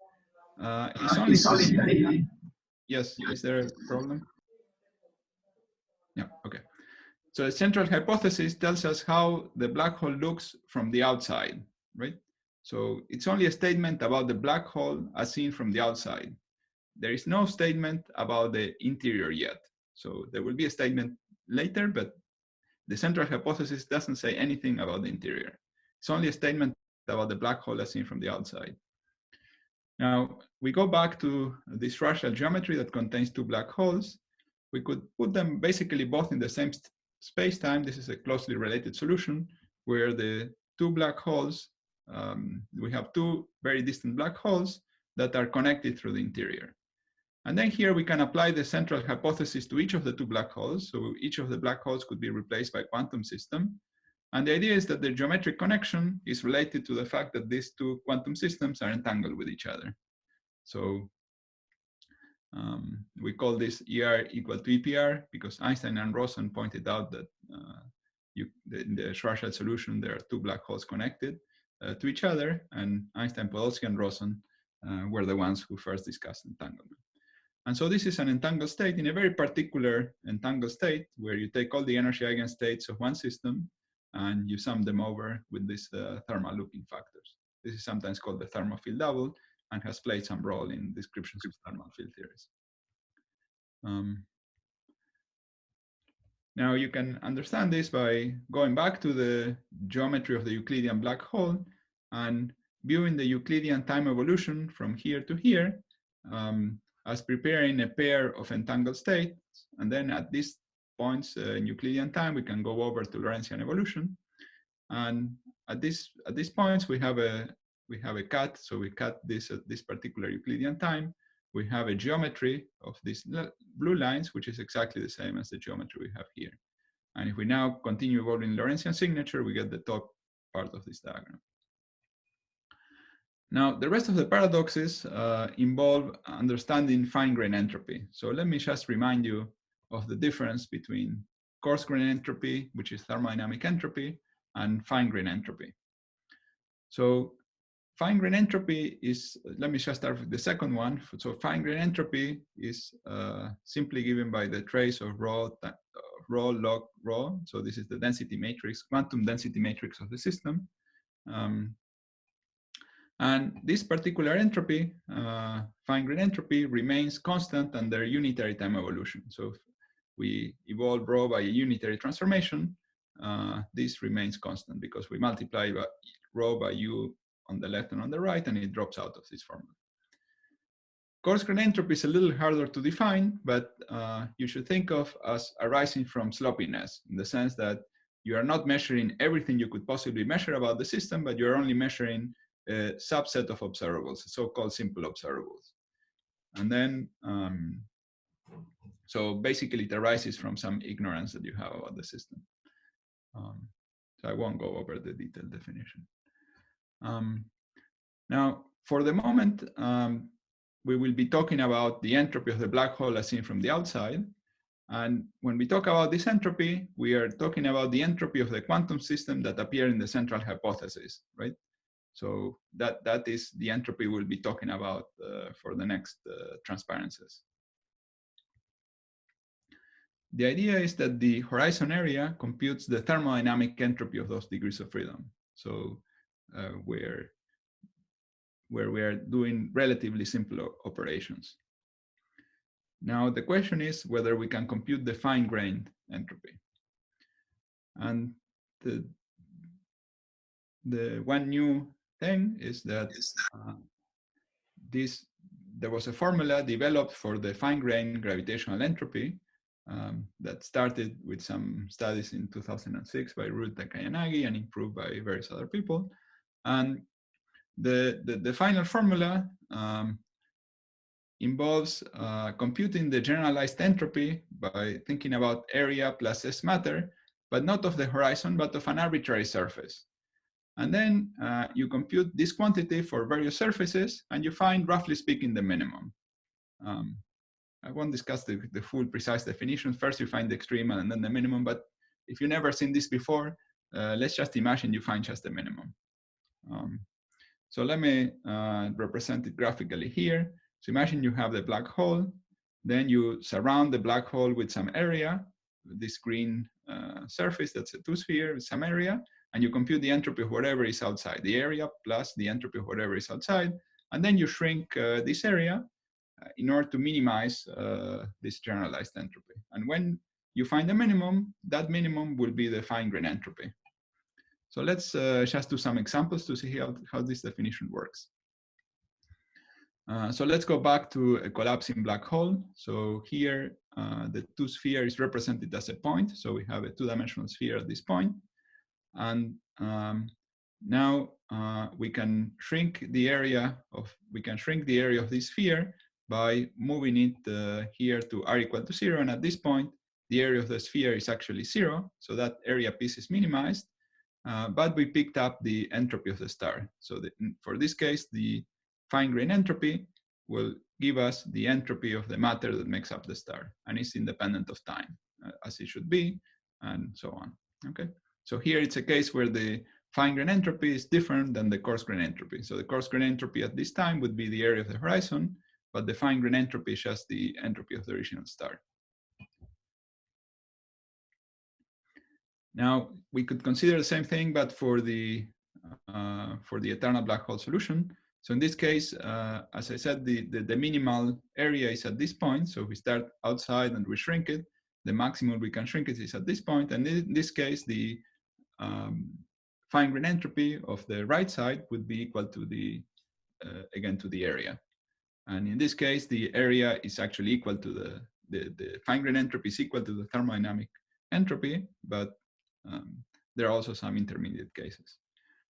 it's only yes, is there a problem? Yeah, okay. So the central hypothesis tells us how the black hole looks from the outside, right? So it's only a statement about the black hole as seen from the outside. There is no statement about the interior yet. So there will be a statement later, but the central hypothesis doesn't say anything about the interior. It's only a statement about the black hole as seen from the outside. Now, we go back to this Schwarzschild geometry that contains two black holes. We could put them basically both in the same space-time. This is a closely related solution where the two black holes, we have two very distant black holes that are connected through the interior. And then here we can apply the central hypothesis to each of the two black holes. So each of the black holes could be replaced by a quantum system. And the idea is that the geometric connection is related to the fact that these two quantum systems are entangled with each other. So We call this ER equal to EPR because Einstein and Rosen pointed out that in the Schwarzschild solution, there are two black holes connected to each other, and Einstein, Podolsky, and Rosen were the ones who first discussed entanglement. And so this is an entangled state in a very particular entangled state where you take all the energy eigenstates of one system and you sum them over with these thermal looping factors. This is sometimes called the thermal field double and has played some role in descriptions of thermal field theories. Now you can understand this by going back to the geometry of the Euclidean black hole and viewing the Euclidean time evolution from here to here as preparing a pair of entangled states. And then at these points in Euclidean time, we can go over to Lorentzian evolution. And at these points, we have a cut. So we cut this at this particular Euclidean time. We have a geometry of these blue lines, which is exactly the same as the geometry we have here. And if we now continue evolving Lorentzian signature, we get the top part of this diagram. Now, the rest of the paradoxes involve understanding fine-grained entropy. So let me just remind you of the difference between coarse-grained entropy, which is thermodynamic entropy, and fine-grained entropy. So fine-grained entropy is, let me just start with the second one. So fine-grained entropy is simply given by the trace of rho log rho. So this is the density matrix, quantum density matrix of the system. And this particular entropy, fine-grained entropy, remains constant under unitary time evolution. So if we evolve rho by a unitary transformation, this remains constant because we multiply rho by u on the left and on the right, and it drops out of this formula. Coarse-grained entropy is a little harder to define, but you should think of as arising from sloppiness, in the sense that you are not measuring everything you could possibly measure about the system, but you're only measuring a subset of observables, so-called simple observables. And then, so basically it arises from some ignorance that you have about the system. So I won't go over the detailed definition. Now, for the moment, we will be talking about the entropy of the black hole as seen from the outside. And when we talk about this entropy, we are talking about the entropy of the quantum system that appear in the central hypothesis, right? So that is the entropy we'll be talking about for the next transparencies. The idea is that the horizon area computes the thermodynamic entropy of those degrees of freedom. So where we are doing relatively simple operations. Now the question is whether we can compute the fine-grained entropy. And the one new thing is that there was a formula developed for the fine-grained gravitational entropy that started with some studies in 2006 by Ruth Takayanagi and improved by various other people. And the final formula involves computing the generalized entropy by thinking about area plus S matter, but not of the horizon, but of an arbitrary surface. And then you compute this quantity for various surfaces, and you find, roughly speaking, the minimum. I won't discuss the full precise definition. First, you find the extreme and then the minimum. But if you've never seen this before, let's just imagine you find just the minimum. So let me represent it graphically here. So imagine you have the black hole. Then you surround the black hole with some area, this green surface that's a two-sphere with some area. And you compute the entropy of whatever is outside, the area plus the entropy of whatever is outside. And then you shrink this area in order to minimize this generalized entropy. And when you find the minimum, that minimum will be the fine-grained entropy. So let's just do some examples to see how this definition works. So let's go back to a collapsing black hole. So here, the two-sphere is represented as a point. So we have a two-dimensional sphere at this point. And now we can shrink the area of this sphere by moving it here to r equal to 0. And at this point, the area of the sphere is actually 0. So that area piece is minimized. But we picked up the entropy of the star. So for this case, the fine-grained entropy will give us the entropy of the matter that makes up the star, and it's independent of time, as it should be, and so on. Okay, so here it's a case where the fine-grained entropy is different than the coarse-grained entropy. So the coarse-grained entropy at this time would be the area of the horizon, but the fine-grained entropy is just the entropy of the original star. Now we could consider the same thing, but for the eternal black hole solution. So in this case, as I said, the minimal area is at this point. So if we start outside and we shrink it, the maximum we can shrink it is at this point. And in this case, the fine-grained entropy of the right side would be equal to the, again, to the area. And in this case, the area is actually equal to the fine-grained entropy is equal to the thermodynamic entropy, but there are also some intermediate cases.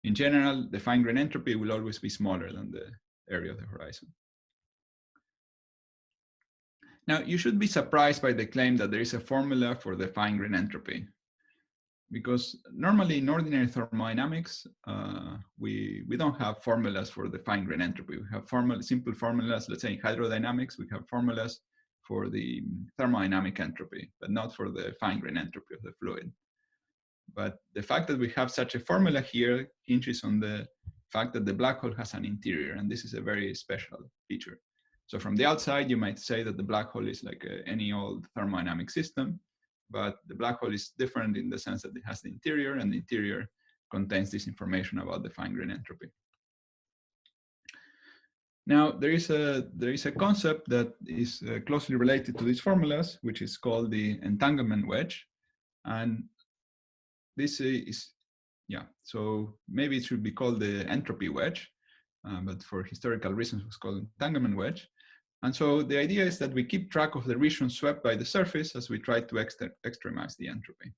In general, the fine-grained entropy will always be smaller than the area of the horizon. Now, you should be surprised by the claim that there is a formula for the fine-grained entropy, because normally in ordinary thermodynamics, we don't have formulas for the fine-grained entropy. We have simple formulas. Let's say in hydrodynamics, we have formulas for the thermodynamic entropy, but not for the fine-grained entropy of the fluid. But the fact that we have such a formula here hinges on the fact that the black hole has an interior, and this is a very special feature. So from the outside, you might say that the black hole is like any old thermodynamic system, but the black hole is different in the sense that it has the interior, and the interior contains this information about the fine-grained entropy. Now, there is a concept that is closely related to these formulas, which is called the entanglement wedge. And this is, yeah, so maybe it should be called the entropy wedge, but for historical reasons, it's called entanglement wedge. And so the idea is that we keep track of the region swept by the surface as we try to extremize the entropy.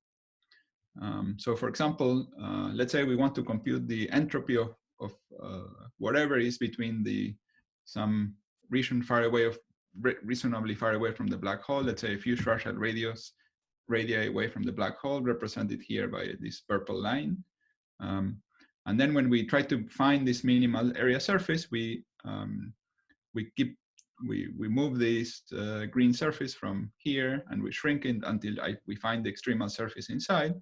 So for example, let's say we want to compute the entropy of whatever is between some region reasonably far away from the black hole, let's say a few Schwarzschild radii away from the black hole, represented here by this purple line. And then when we try to find this minimal area surface, we move this green surface from here, and we shrink it until we find the extremal surface inside.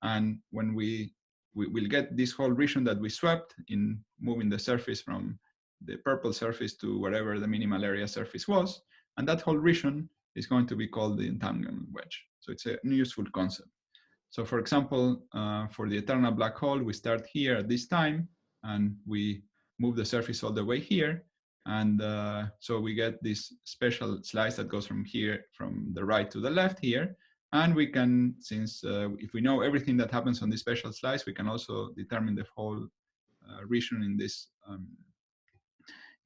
And when we will get this whole region that we swept in moving the surface from the purple surface to whatever the minimal area surface was, and that whole region is going to be called the entanglement wedge. So it's a useful concept. So for example, for the eternal black hole, we start here at this time, and we move the surface all the way here. And so we get this special slice that goes from here, from the right to the left here. And we can, since if we know everything that happens on this special slice, we can also determine the whole region in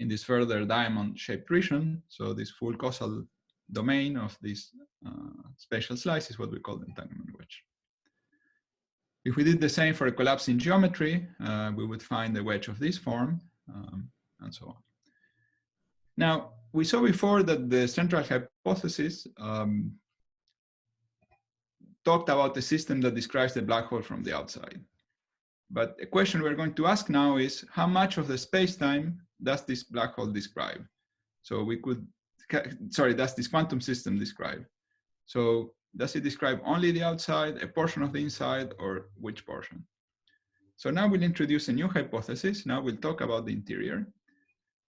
this further diamond-shaped region. So this full causal domain of this special slice is what we call the entanglement wedge. If we did the same for a collapsing geometry, we would find a wedge of this form, and so on. Now, we saw before that the central hypothesis talked about a system that describes the black hole from the outside. But a question we're going to ask now is, how much of the space-time does this black hole describe? So we could, sorry, does this quantum system describe? So does it describe only the outside, a portion of the inside, or which portion? So now we'll introduce a new hypothesis. Now we'll talk about the interior.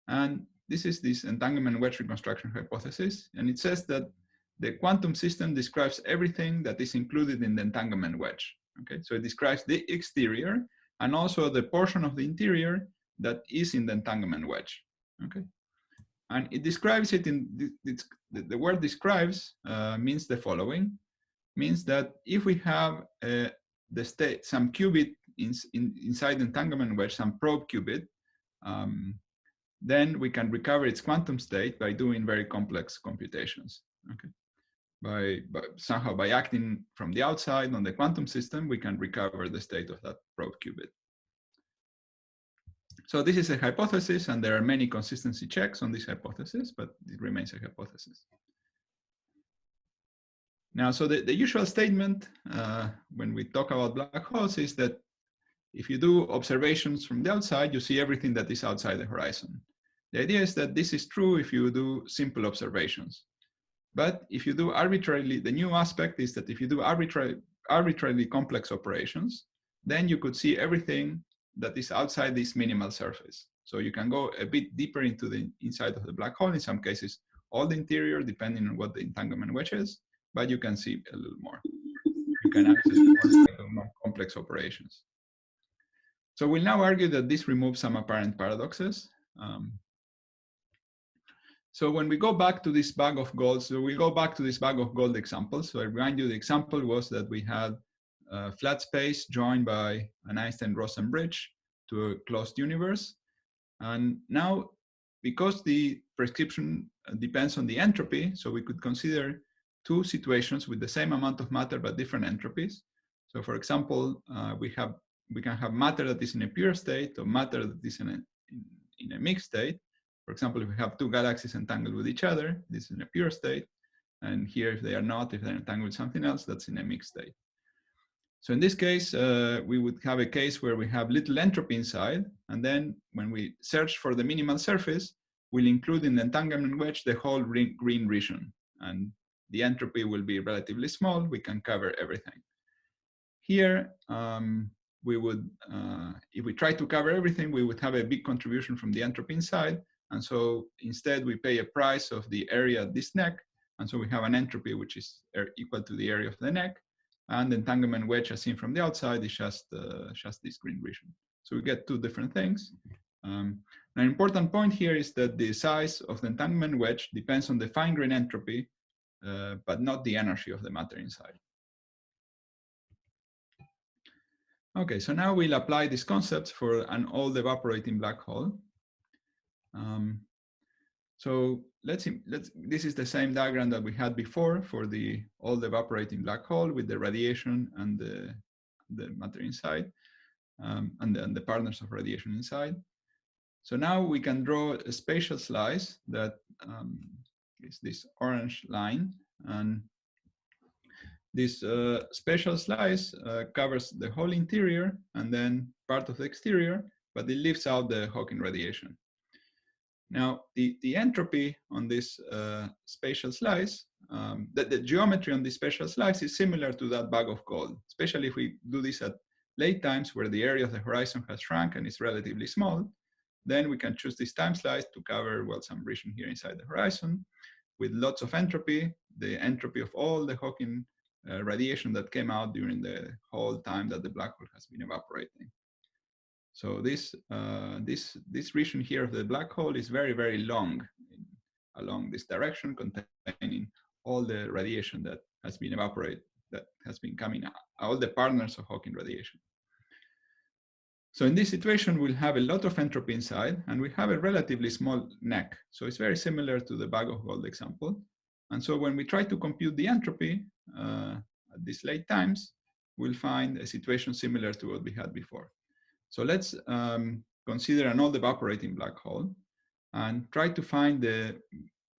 And this is this entanglement wedge reconstruction hypothesis. And it says that the quantum system describes everything that is included in the entanglement wedge. Okay, so it describes the exterior and also the portion of the interior that is in the entanglement wedge. Okay, and it describes it in the word describes means the following, means that if we have some qubit inside the entanglement wedge, some probe qubit, then we can recover its quantum state by doing very complex computations. Okay, somehow by acting from the outside on the quantum system, we can recover the state of that probe qubit. So this is a hypothesis, and there are many consistency checks on this hypothesis, but it remains a hypothesis. Now, so the usual statement when we talk about black holes is that if you do observations from the outside, you see everything that is outside the horizon. The idea is that this is true if you do simple observations. But if you do arbitrarily, the new aspect is that if you do arbitrarily complex operations, then you could see everything that is outside this minimal surface. So you can go a bit deeper into the inside of the black hole, in some cases, all the interior, depending on what the entanglement wedge is, but you can see a little more. You can access more complex operations. So we'll now argue that this removes some apparent paradoxes. So when we go back to this bag of gold, so we'll go back to this bag of gold example. So I remind you, the example was that we had a flat space joined by an Einstein-Rosen bridge to a closed universe. And now, because the prescription depends on the entropy, so we could consider two situations with the same amount of matter but different entropies. So for example, we can have matter that is in a pure state or matter that is in a mixed state. For example, if we have two galaxies entangled with each other, this is in a pure state. And here, if they are not, if they're entangled with something else, that's in a mixed state. So in this case, we would have a case where we have little entropy inside. And then when we search for the minimal surface, we'll include in the entanglement wedge the whole green region. And the entropy will be relatively small. We can cover everything. Here, we would, if we try to cover everything, we would have a big contribution from the entropy inside. And so instead, we pay a price of the area at this neck. And so we have an entropy which is equal to the area of the neck. And the entanglement wedge, as seen from the outside, is just this green region. So we get two different things. An important point here is that the size of the entanglement wedge depends on the fine-grained entropy, but not the energy of the matter inside. Okay, so now we'll apply these concepts for an old evaporating black hole. So this is the same diagram that we had before for the old evaporating black hole with the radiation and the matter inside, and the partners of radiation inside. So now we can draw a spatial slice that is this orange line, and this spatial slice covers the whole interior and then part of the exterior, but it leaves out the Hawking radiation. Now, the entropy on this spatial slice, the geometry on this spatial slice is similar to that bag of gold, especially if we do this at late times where the area of the horizon has shrunk and is relatively small. Then we can choose this time slice to cover, well, some region here inside the horizon with lots of entropy, the entropy of all the Hawking radiation that came out during the whole time that the black hole has been evaporating. So this region here of the black hole is very, very long along this direction, containing all the radiation that has been evaporated, that has been coming out, all the partners of Hawking radiation. So in this situation, we'll have a lot of entropy inside, and we have a relatively small neck. So it's very similar to the bag of gold example. And so when we try to compute the entropy at these late times, we'll find a situation similar to what we had before. So let's consider an old evaporating black hole and try to find the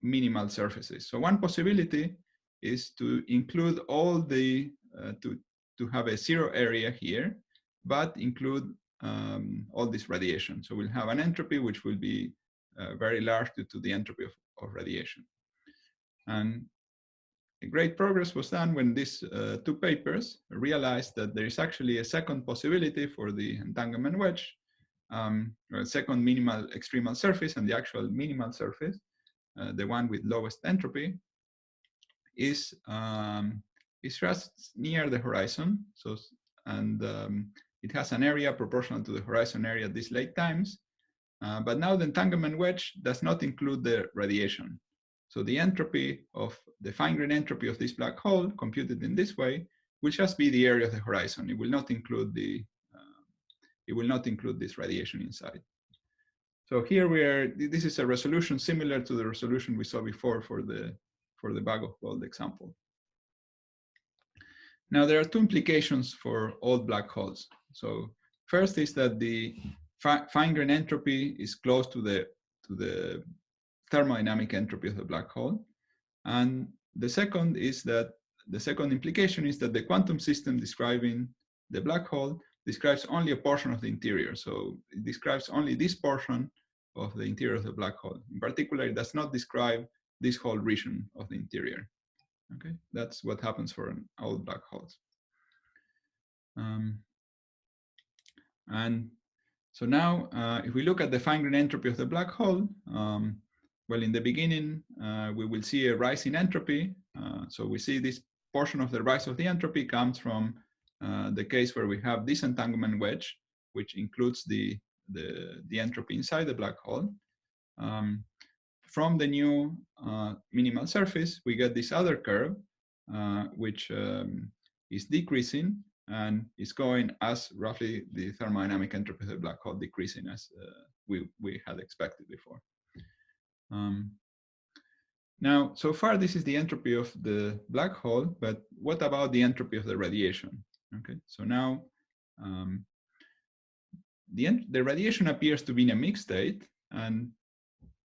minimal surfaces. So one possibility is to include all the, to have a zero area here, but include all this radiation. So we'll have an entropy which will be very large due to the entropy of radiation. And a great progress was done when these two papers realized that there is actually a second possibility for the entanglement wedge, or a second minimal extremal surface, and the actual minimal surface, the one with lowest entropy, is just near the horizon. So, and it has an area proportional to the horizon area at these late times. But now the entanglement wedge does not include the radiation. So the entropy of the fine-grained entropy of this black hole, computed in this way, will just be the area of the horizon. It will not include the this radiation inside. So here we are. This is a resolution similar to the resolution we saw before for the bag of gold example. Now there are two implications for old black holes. So first is that the fine-grained entropy is close to the thermodynamic entropy of the black hole. And the second is that the second implication is that the quantum system describing the black hole describes only a portion of the interior. So it describes only this portion of the interior of the black hole. In particular, it does not describe this whole region of the interior. Okay, that's what happens for all black holes. And so now, if we look at the fine-grained entropy of the black hole, well, in the beginning, we will see a rise in entropy. So we see this portion of the rise of the entropy comes from the case where we have disentanglement wedge, which includes the entropy inside the black hole. From the new minimal surface, we get this other curve, which is decreasing and is going as roughly the thermodynamic entropy of the black hole decreasing as we had expected before. Now, so far, this is the entropy of the black hole, but what about the entropy of the radiation? Okay, so now the radiation appears to be in a mixed state. And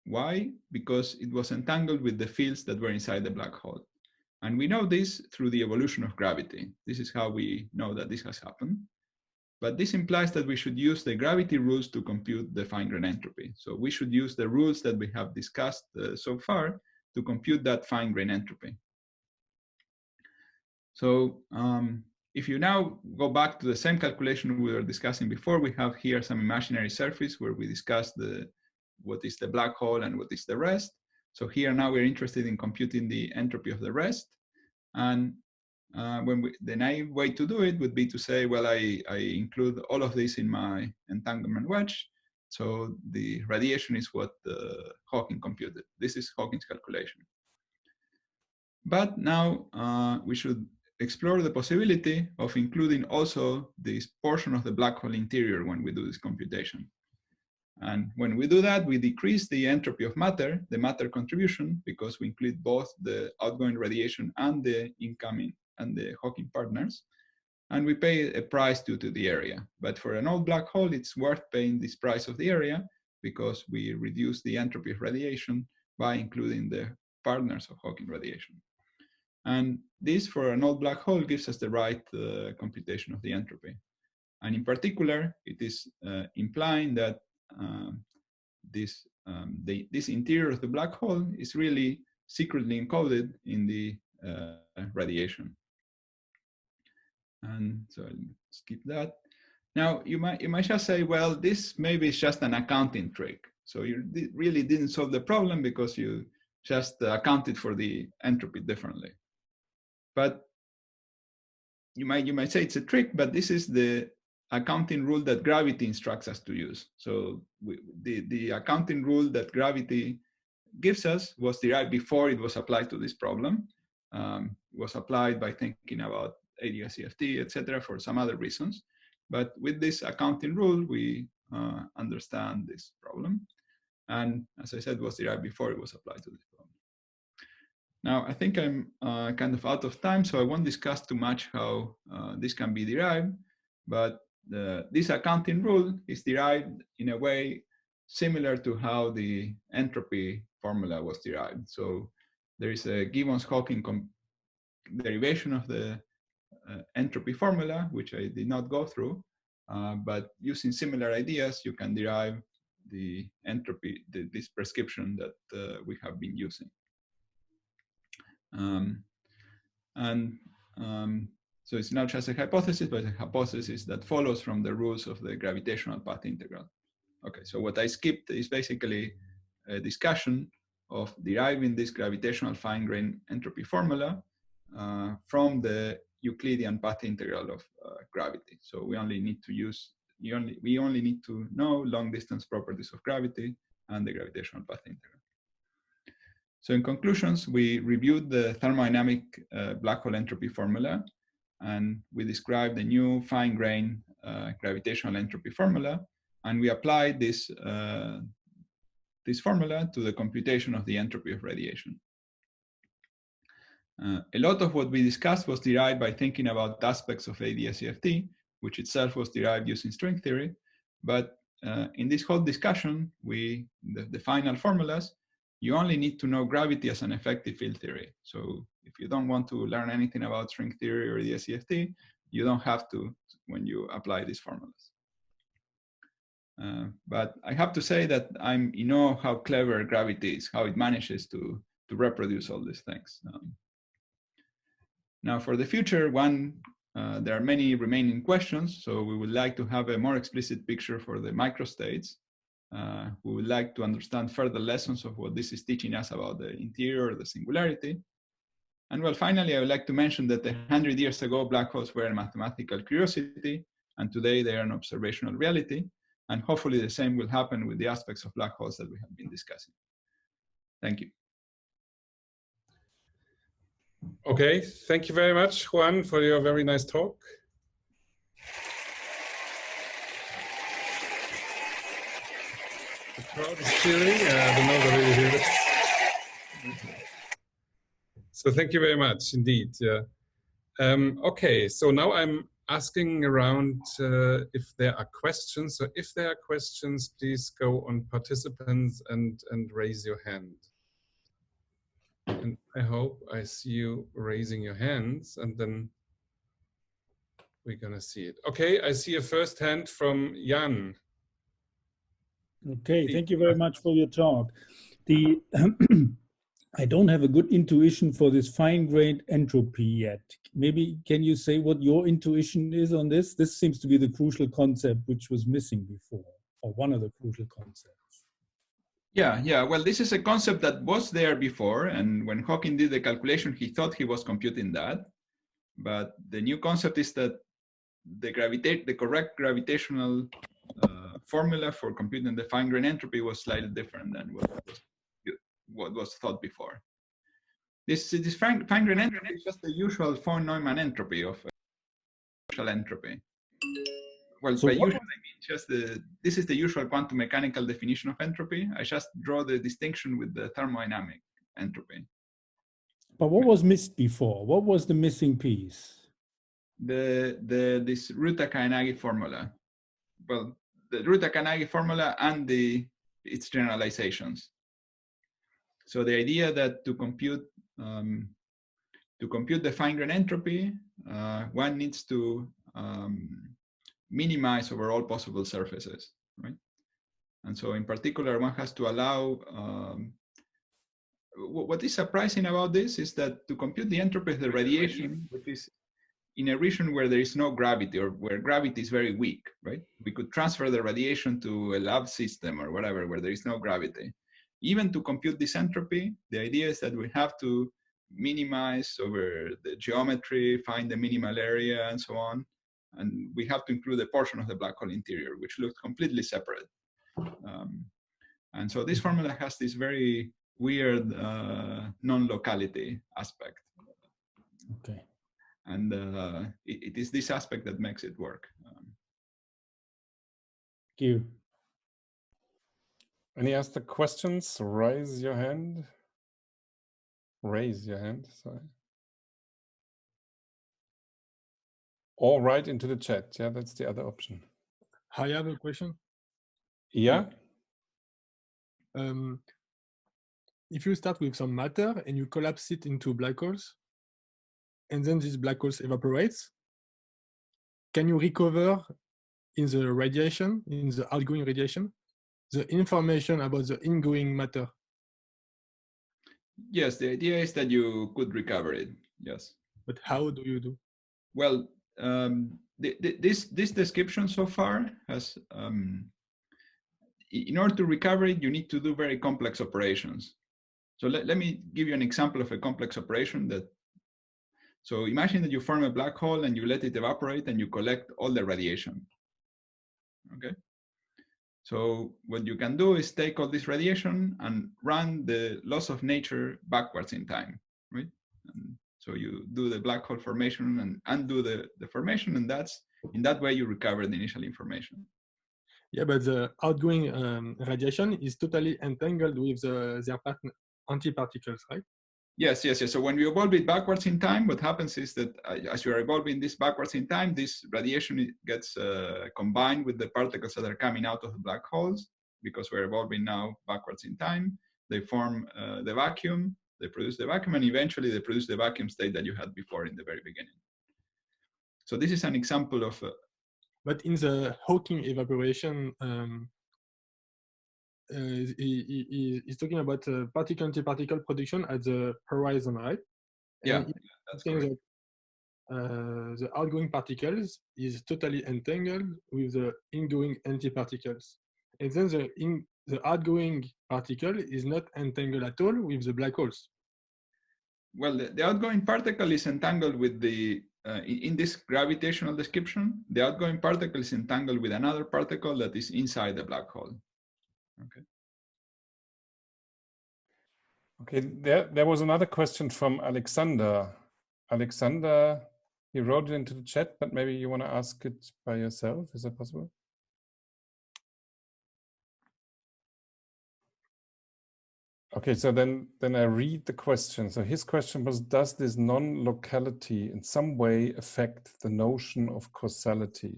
why? Because it was entangled with the fields that were inside the black hole. And we know this through the evolution of gravity. This is how we know that this has happened. But this implies that we should use the gravity rules to compute the fine-grained entropy. So we should use the rules that we have discussed so far to compute that fine-grained entropy. So if you now go back to the same calculation we were discussing before, we have here some imaginary surface where we discussed what is the black hole and what is the rest. So here now we're interested in computing the entropy of the rest. And the naive way to do it would be to say, well, I include all of this in my entanglement wedge. So the radiation is what Hawking computed. This is Hawking's calculation. But now we should explore the possibility of including also this portion of the black hole interior when we do this computation. And when we do that, we decrease the entropy of matter, the matter contribution, because we include both the outgoing radiation and the incoming and the Hawking partners. And we pay a price due to the area. But for an old black hole, it's worth paying this price of the area because we reduce the entropy of radiation by including the partners of Hawking radiation. And this, for an old black hole, gives us the right computation of the entropy. And in particular, it is implying that this interior of the black hole is really secretly encoded in the radiation. And so I'll skip that. Now you might just say, well, this maybe is just an accounting trick. So you really didn't solve the problem because you just accounted for the entropy differently. But you might say it's a trick, but this is the accounting rule that gravity instructs us to use. So the accounting rule that gravity gives us was derived before it was applied to this problem. It was applied by thinking about ADS-CFT, etc., for some other reasons. But with this accounting rule, we understand this problem. And as I said, it was derived before it was applied to this problem. Now, I think I'm kind of out of time, so I won't discuss too much how this can be derived. But this accounting rule is derived in a way similar to how the entropy formula was derived. So there is a Gibbons-Hawking derivation of the entropy formula, which I did not go through. But using similar ideas, you can derive the entropy, this prescription that we have been using. So it's not just a hypothesis, but a hypothesis that follows from the rules of the gravitational path integral. Okay, so what I skipped is basically a discussion of deriving this gravitational fine-grained entropy formula from the Euclidean path integral of gravity. So we only need to use, we only need to know long-distance properties of gravity and the gravitational path integral. So in conclusions, we reviewed the thermodynamic black hole entropy formula, and we described the new fine-grained gravitational entropy formula, and we applied this, this formula to the computation of the entropy of radiation. A lot of what we discussed was derived by thinking about aspects of ADS-CFT, which itself was derived using string theory. But in this whole discussion, the final formulas, you only need to know gravity as an effective field theory. So if you don't want to learn anything about string theory or ADS-CFT, you don't have to when you apply these formulas. But I have to say that I'm in awe how clever gravity is, how it manages to reproduce all these things. Now for the future, there are many remaining questions, so we would like to have a more explicit picture for the microstates. We would like to understand further lessons of what this is teaching us about the interior, the singularity. And well, finally, I would like to mention that 100 years ago, black holes were a mathematical curiosity, and today they are an observational reality. And hopefully the same will happen with the aspects of black holes that we have been discussing. Thank you. Okay, thank you very much, Juan, for your very nice talk. The crowd is cheering. I don't know whether you hear this. So thank you very much indeed. Yeah. Okay, so now I'm asking around if there are questions. So if there are questions, please go on participants and raise your hand. And I hope I see you raising your hands, and then we're gonna see it. Okay, I see a first hand from Jan. Okay, thank you very much for your talk. I don't have a good intuition for this fine-grained entropy yet. Maybe can you say what your intuition is on this? This seems to be the crucial concept which was missing before, or one of the crucial concepts. Yeah. Well, this is a concept that was there before, and when Hawking did the calculation, he thought he was computing that. But the new concept is that the correct gravitational formula for computing the fine-grained entropy was slightly different than what was thought before. This fine-grained entropy is just the usual von Neumann entropy of usual entropy. Well, so by usual, I mean just this is the usual quantum mechanical definition of entropy. I just draw the distinction with the thermodynamic entropy. But what was missed before? What was the missing piece? This Ruta-Kayanagi formula. Well, the Ruta-Kayanagi formula and its generalizations. So the idea that to compute the fine-grained entropy, one needs to minimize over all possible surfaces, right? And so in particular, one has to allow, what is surprising about this is that to compute the entropy of the radiation, which is in a region where there is no gravity or where gravity is very weak, right? We could transfer the radiation to a lab system or whatever, where there is no gravity. Even to compute this entropy, the idea is that we have to minimize over the geometry, find the minimal area and so on. And we have to include a portion of the black hole interior, which looks completely separate. And so this formula has this very weird non-locality aspect. Okay. And it is this aspect that makes it work. Thank you. Any other questions? Raise your hand. Raise your hand, sorry. Or write into the chat. Yeah, that's the other option. I have a question. Yeah. If you start with some matter and you collapse it into black holes, and then this black holes evaporates, can you recover in the radiation, in the outgoing radiation, the information about the ingoing matter? Yes, the idea is that you could recover it, yes. But how do you do? Well, this description so far has, in order to recover it, you need to do very complex operations. So let me give you an example of a complex operation that, so imagine that you form a black hole and you let it evaporate and you collect all the radiation, okay? So what you can do is take all this radiation and run the laws of nature backwards in time, right? And so you do the black hole formation and undo the formation, and in that way you recover the initial information. Yeah, but the outgoing radiation is totally entangled with their antiparticles, right? Yes. So when you evolve it backwards in time, what happens is that as you are evolving this backwards in time, this radiation gets combined with the particles that are coming out of the black holes, because we're evolving now backwards in time. They form the vacuum, they produce the vacuum, and eventually they produce the vacuum state that you had before in the very beginning. So this is an example of But in the Hawking evaporation, he's talking about particle-antiparticle production at the horizon, right? Yeah, And that's correct. That, the outgoing particles is totally entangled with the ingoing antiparticles. And then the outgoing particle is not entangled at all with the black holes. Well, the outgoing particle is entangled with the, in this gravitational description, the outgoing particle is entangled with another particle that is inside the black hole. Okay. Okay, there was another question from Alexander. Alexander, he wrote it into the chat, but maybe you want to ask it by yourself. Is that possible? Okay, so then I read the question. So his question was, does this non-locality in some way affect the notion of causality?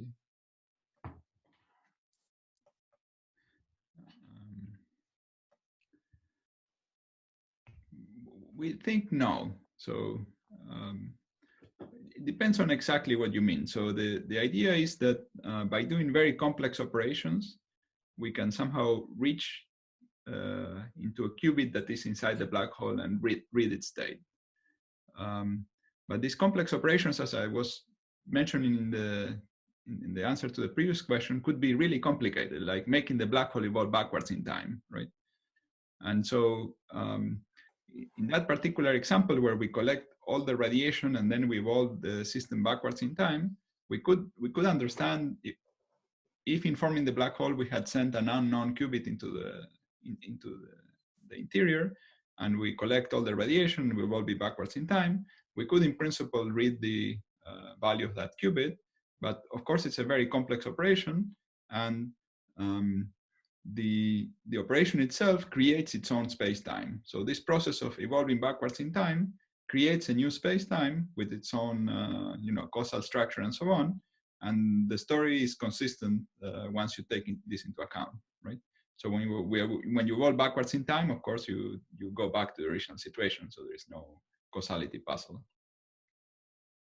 We think no. So it depends on exactly what you mean. So the idea is that by doing very complex operations, we can somehow reach into a qubit that is inside the black hole and read its state. But these complex operations, as I was mentioning in the answer to the previous question, could be really complicated, like making the black hole evolve backwards in time, right? And so in that particular example where we collect all the radiation and then we evolve the system backwards in time, we could understand if informing the black hole we had sent an unknown qubit into the interior, and we collect all the radiation, we will be backwards in time, we could in principle read the value of that qubit. But of course it's a very complex operation, and the operation itself creates its own space-time. So this process of evolving backwards in time creates a new space-time with its own causal structure and so on. And the story is consistent once you take this into account, right? So when you evolve backwards in time, of course, you go back to the original situation. So there is no causality puzzle.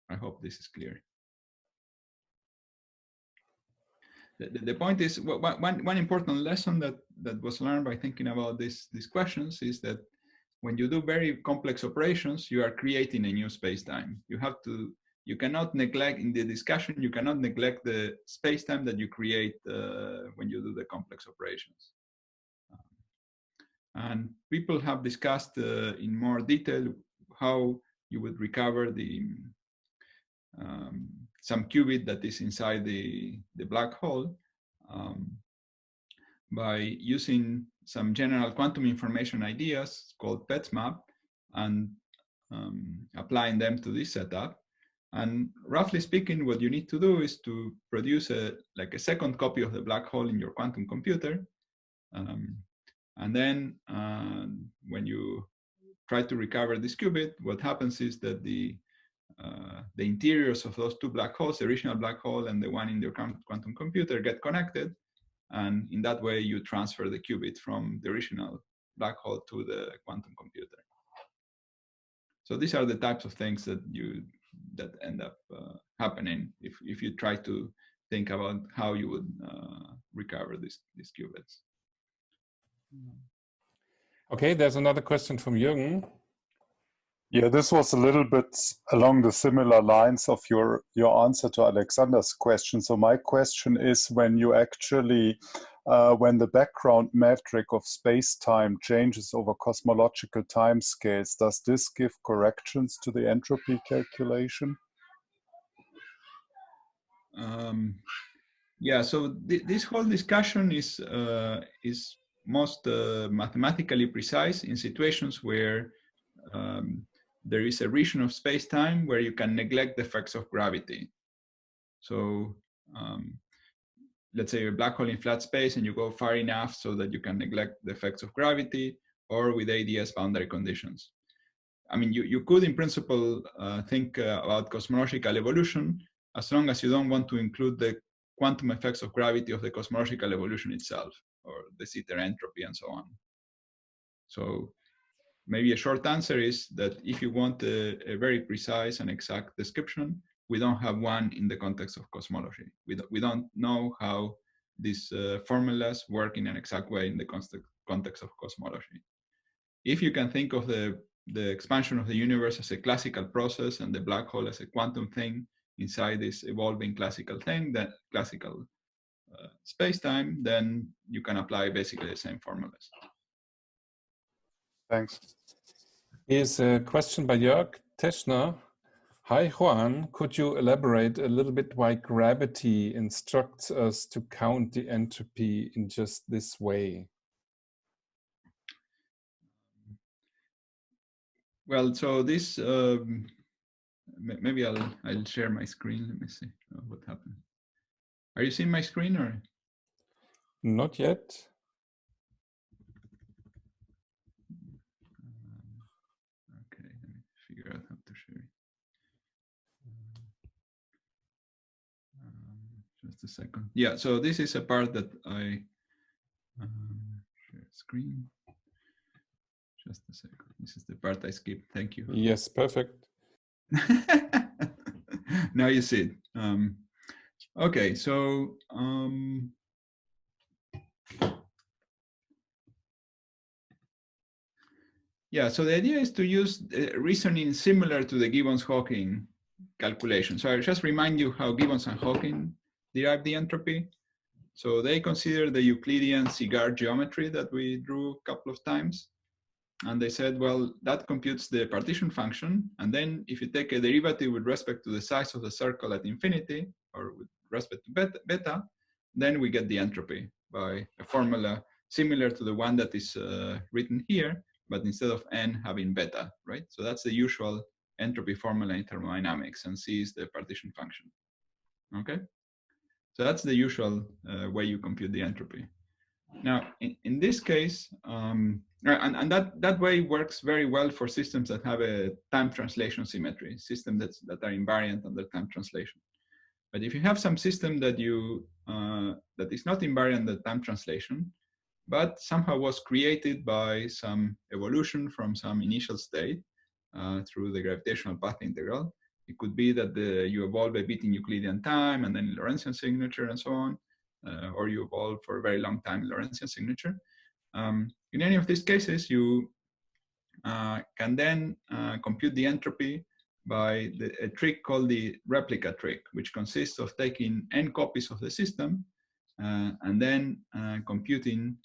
I hope this is clear. The point is, one important lesson that was learned by thinking about these questions is that when you do very complex operations, you are creating a new space-time. You cannot neglect, in the discussion, you cannot neglect the space-time that you create when you do the complex operations. And people have discussed in more detail how you would recover the some qubit that is inside the black hole by using some general quantum information ideas called PETSMAP and applying them to this setup. And roughly speaking, what you need to do is to produce a second copy of the black hole in your quantum computer. And then when you try to recover this qubit, what happens is that the interiors of those two black holes, the original black hole and the one in your quantum computer, get connected. And in that way, you transfer the qubit from the original black hole to the quantum computer. So these are the types of things that end up happening if you try to think about how you would recover these qubits. Okay, there's another question from Jürgen. Yeah, this was a little bit along the similar lines of your answer to Alexander's question. So my question is, when you actually, when the background metric of space-time changes over cosmological timescales, does this give corrections to the entropy calculation? Yeah, so this whole discussion is most mathematically precise in situations where there is a region of space-time where you can neglect the effects of gravity. So let's say a black hole in flat space and you go far enough so that you can neglect the effects of gravity, or with ADS boundary conditions. I mean, you could in principle think about cosmological evolution as long as you don't want to include the quantum effects of gravity of the cosmological evolution itself, or the Sitter entropy and so on. So maybe a short answer is that if you want a very precise and exact description, we don't have one in the context of cosmology. We don't know how these formulas work in an exact way in the context of cosmology. If you can think of the expansion of the universe as a classical process and the black hole as a quantum thing inside this evolving classical thing, that classical space-time, then you can apply basically the same formulas. Thanks. Here's a question by Jörg Teschner. Hi, Juan. Could you elaborate a little bit why gravity instructs us to count the entropy in just this way? Well, so this, maybe I'll share my screen. Let me see what happened. Are you seeing my screen or? Not yet. Okay, let me figure out how to share it. Just a second. Yeah, so this is a part that I share screen. Just a second. This is the part I skipped. Thank you. Yes, perfect. Now you see it. Okay, so yeah, so the idea is to use reasoning similar to the Gibbons-Hawking calculation. So I'll just remind you how Gibbons and Hawking derived the entropy. So they consider the Euclidean cigar geometry that we drew a couple of times. And they said, well, that computes the partition function. And then if you take a derivative with respect to the size of the circle at infinity, or with respect to beta, then we get the entropy by a formula similar to the one that is written here, but instead of n having beta, right? So that's the usual entropy formula in thermodynamics, and C is the partition function, okay? So that's the usual way you compute the entropy. Now, in this case, and that way works very well for systems that have a time translation symmetry, systems that are invariant under time translation. But if you have some system that that is not invariant under time translation, but somehow was created by some evolution from some initial state through the gravitational path integral, it could be that you evolve a bit in Euclidean time and then in Lorentzian signature and so on. Or you evolve for a very long time in Lorentzian signature. In any of these cases, you can then compute the entropy by a trick called the replica trick, which consists of taking n copies of the system and then computing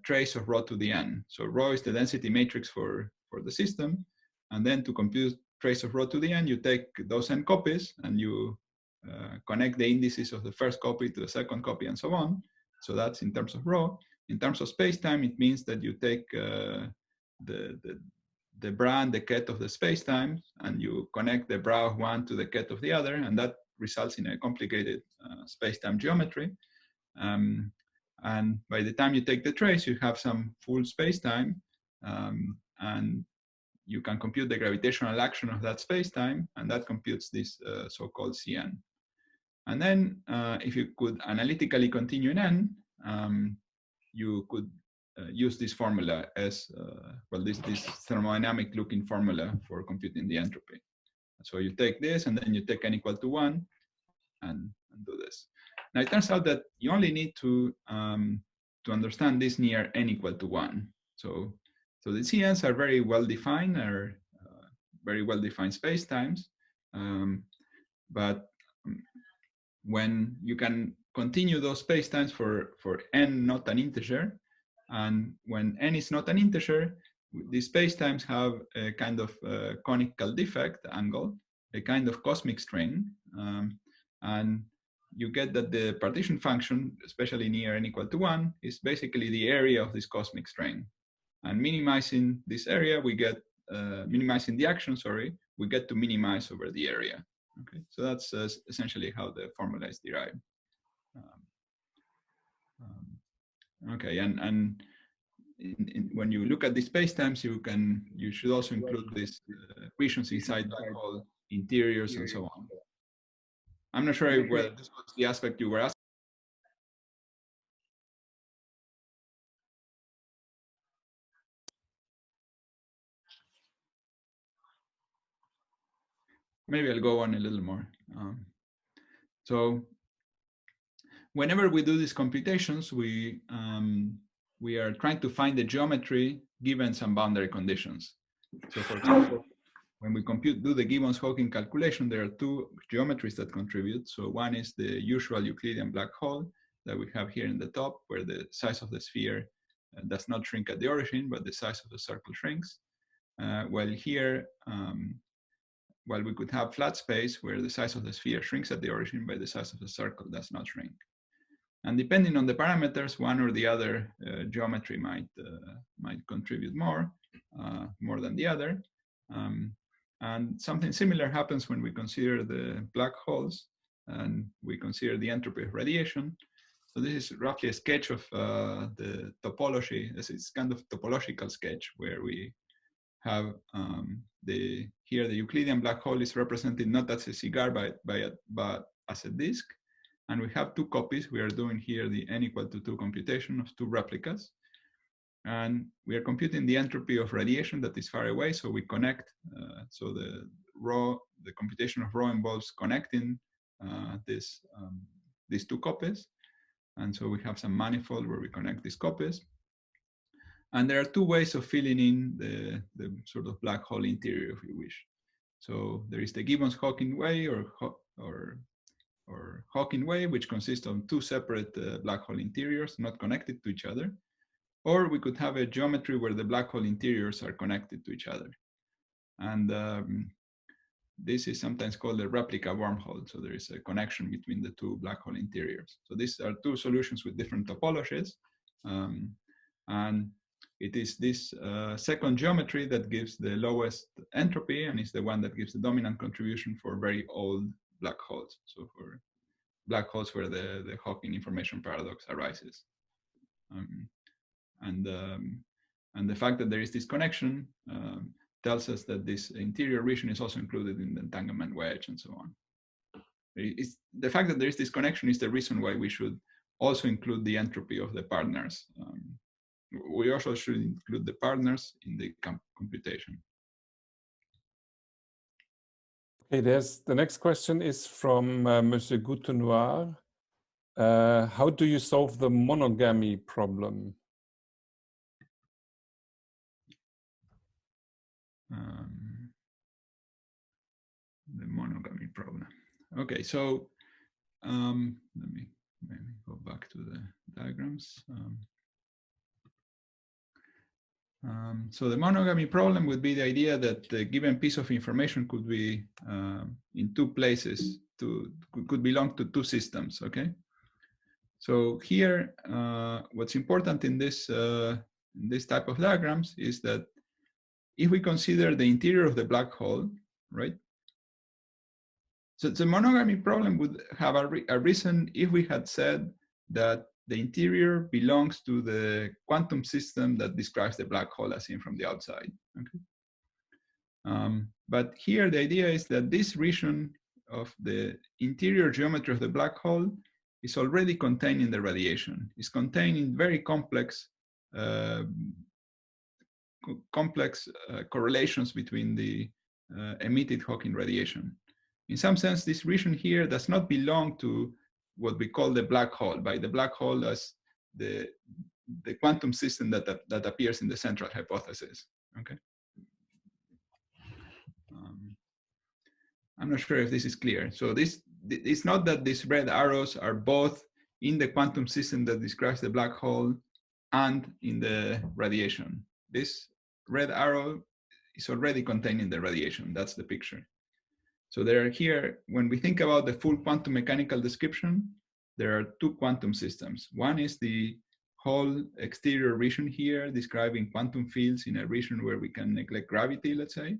trace of rho to the n. So rho is the density matrix for the system. And then to compute trace of rho to the n, you take those n copies and you connect the indices of the first copy to the second copy and so on. So that's in terms of rho. In terms of space-time, it means that you take the bra and the ket of the space-time and you connect the bra of one to the ket of the other, and that results in a complicated space-time geometry. And by the time you take the trace, you have some full space-time, and you can compute the gravitational action of that space-time, and that computes this so-called Cn. And then if you could analytically continue in n, you could use this formula as, well, this thermodynamic looking formula for computing the entropy. So you take this and then you take n equal to 1 and do this. Now it turns out that you only need to understand this near n equal to 1. So the Cn's are very well defined, are very well defined space-times, but when you can continue those space-times for n not an integer, and when n is not an integer, these space-times have a kind of conical defect angle, a kind of cosmic string, and you get that the partition function, especially near n equal to 1, is basically the area of this cosmic string. And minimizing this area, we get, minimizing the action, sorry, we get to minimize over the area. Okay, so that's essentially how the formula is derived. Okay, and when you look at the spacetimes, you should also include these regions inside black hole interiors and so on. I'm not sure whether this was the aspect you were asking. maybe I'll go on a little more. So whenever we do these computations, we are trying to find the geometry given some boundary conditions. So for example, when we do the Gibbons-Hawking calculation, there are two geometries that contribute. So one is the usual Euclidean black hole that we have here in the top, where the size of the sphere does not shrink at the origin, but the size of the circle shrinks. While here, while we could have flat space where the size of the sphere shrinks at the origin, but the size of the circle does not shrink. And depending on the parameters, one or the other geometry might contribute more than the other. And something similar happens when we consider the black holes and we consider the entropy of radiation. So this is roughly a sketch of the topology. This is kind of topological sketch where we have here the Euclidean black hole is represented not as a cigar but as a disk. And we have two copies. We are doing here the n = 2 computation of two replicas. And we are computing the entropy of radiation that is far away. So we connect. So the computation of ρ involves connecting these two copies. And so we have some manifold where we connect these copies. And there are two ways of filling in the sort of black hole interior, if you wish. So there is the Gibbons-Hawking way or Hawking way, which consists of two separate black hole interiors not connected to each other. Or we could have a geometry where the black hole interiors are connected to each other. And this is sometimes called a replica wormhole. So there is a connection between the two black hole interiors. So these are two solutions with different topologies. And it is this second geometry that gives the lowest entropy and is the one that gives the dominant contribution for very old black holes. So for black holes where the Hawking information paradox arises. And the fact that there is this connection tells us that this interior region is also included in the entanglement wedge and so on. The fact that there is this connection is the reason why we should also include the entropy of the partners. We also should include the partners in the computation. Okay, the next question is from Monsieur Goutenoir. How do you solve the monogamy problem? The monogamy problem. Okay, so let me maybe go back to the diagrams. So the monogamy problem would be the idea that a given piece of information could be in two places, could belong to two systems, okay? So here, what's important in this type of diagrams is that if we consider the interior of the black hole, right? So the monogamy problem would have arisen if we had said that the interior belongs to the quantum system that describes the black hole as seen from the outside. Okay? But here the idea is that this region of the interior geometry of the black hole is already contained in the radiation. It's contained in very complex correlations between the emitted Hawking radiation. In some sense, this region here does not belong to what we call the black hole, by the black hole as the quantum system that appears in the central hypothesis. Okay. I'm not sure if this is clear. So it's not that these red arrows are both in the quantum system that describes the black hole and in the radiation. This red arrow is already contained in the radiation. That's the picture. So there are here, when we think about the full quantum mechanical description, there are two quantum systems. One is the whole exterior region here, describing quantum fields in a region where we can neglect gravity, let's say.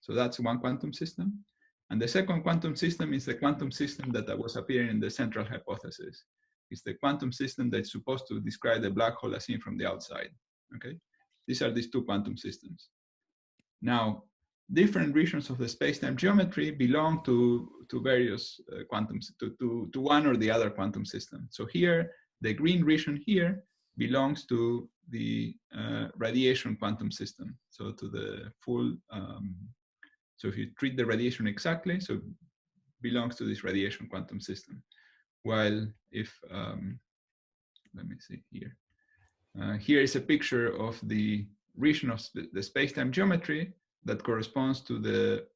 So that's one quantum system. And the second quantum system is the quantum system that was appearing in the central hypothesis. It's the quantum system that's supposed to describe the black hole as seen from the outside. Okay, these are these two quantum systems. Now, different regions of the space-time geometry belong to various quantums, to one or the other quantum system. So here, the green region here belongs to the radiation quantum system. So to the full So if you treat the radiation exactly, so it belongs to this radiation quantum system. While if, let me see here. Here is a picture of the region of the space-time geometry that corresponds to the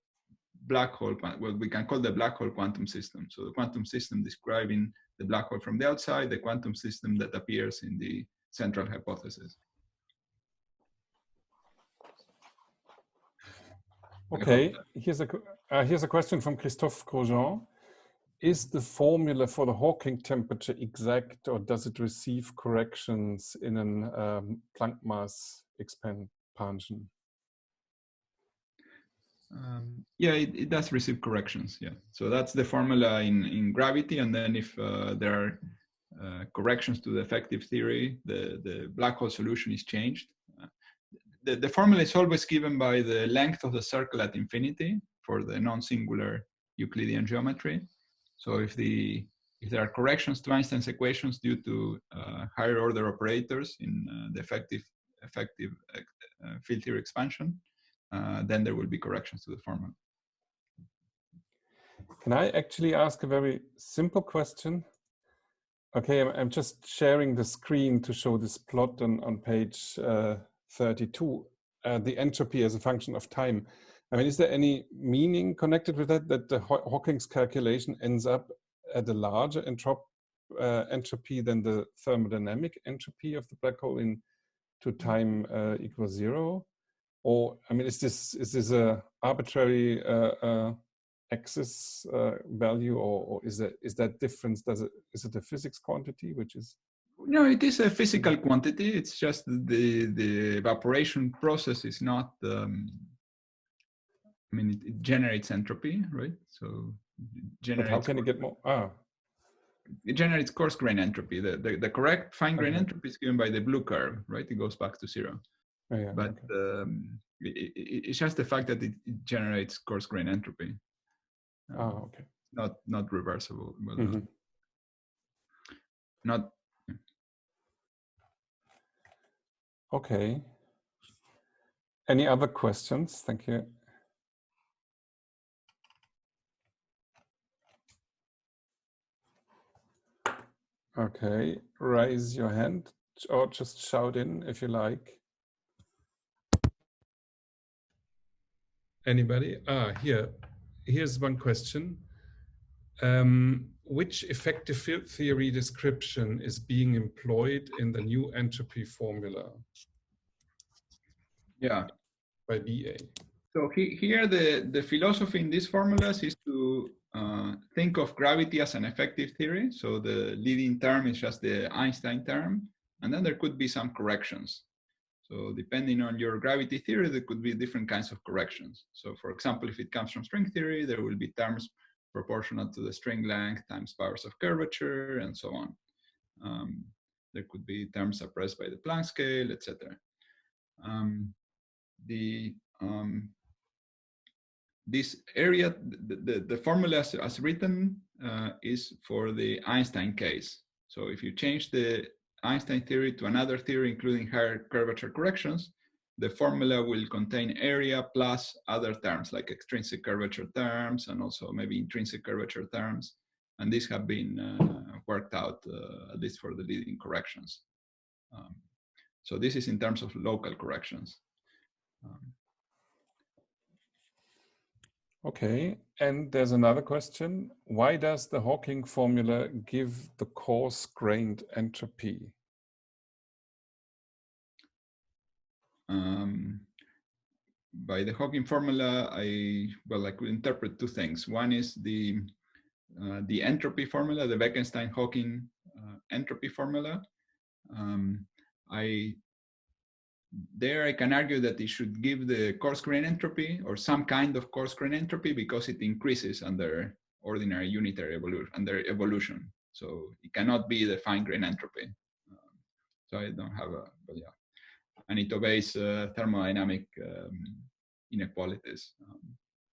black hole, what we can call the black hole quantum system. So the quantum system describing the black hole from the outside, the quantum system that appears in the central hypothesis. Okay, here's a question from Christophe Grosjean. Is the formula for the Hawking temperature exact, or does it receive corrections in an Planck mass expansion? Yeah, it does receive corrections. Yeah, so that's the formula in gravity, and then if there are corrections to the effective theory, the black hole solution is changed. The formula is always given by the length of the circle at infinity for the non-singular Euclidean geometry. So if there are corrections to Einstein's equations due to higher order operators in the effective field theory expansion, then there will be corrections to the formula. Can I actually ask a very simple question? Okay, I'm just sharing the screen to show this plot on page 32, the entropy as a function of time. I mean, is there any meaning connected with that the Hawking's calculation ends up at a larger entropy than the thermodynamic entropy of the black hole to time equals 0? Or, I mean, is this a arbitrary axis value, or is that difference, is it a physics quantity, which is? No, it is a physical quantity. It's just the evaporation process is not, I mean, it generates entropy, right? So it generates. But how can it get more? It generates coarse grain entropy. The correct fine grain entropy is given by the blue curve, right? It goes back to 0. Oh, yeah, but it's just the fact that it generates coarse grain entropy. Okay. Not reversible. Well, mm-hmm. Not. Okay. Any other questions? Thank you. Okay, raise your hand or just shout in if you like. Anybody? Here's one question. Which effective field theory description is being employed in the new entropy formula? Yeah. By BA. So here the philosophy in these formulas is to think of gravity as an effective theory. So the leading term is just the Einstein term, and then there could be some corrections. So depending on your gravity theory, there could be different kinds of corrections. So for example, if it comes from string theory, there will be terms proportional to the string length times powers of curvature and so on. There could be terms suppressed by the Planck scale, etc. This area, the formula as written is for the Einstein case. So if you change the Einstein theory to another theory, including higher curvature corrections, the formula will contain area plus other terms like extrinsic curvature terms and also maybe intrinsic curvature terms. And these have been worked out, at least for the leading corrections. So this is in terms of local corrections. Okay, and there's another question. Why does the Hawking formula give the coarse-grained entropy? By the Hawking formula, I could interpret two things. One is the entropy formula, the Bekenstein-Hawking entropy formula. I can argue that it should give the coarse grain entropy or some kind of coarse grain entropy because it increases under ordinary unitary evolution. So it cannot be the fine grain entropy. So I don't have but yeah. And it obeys thermodynamic inequalities.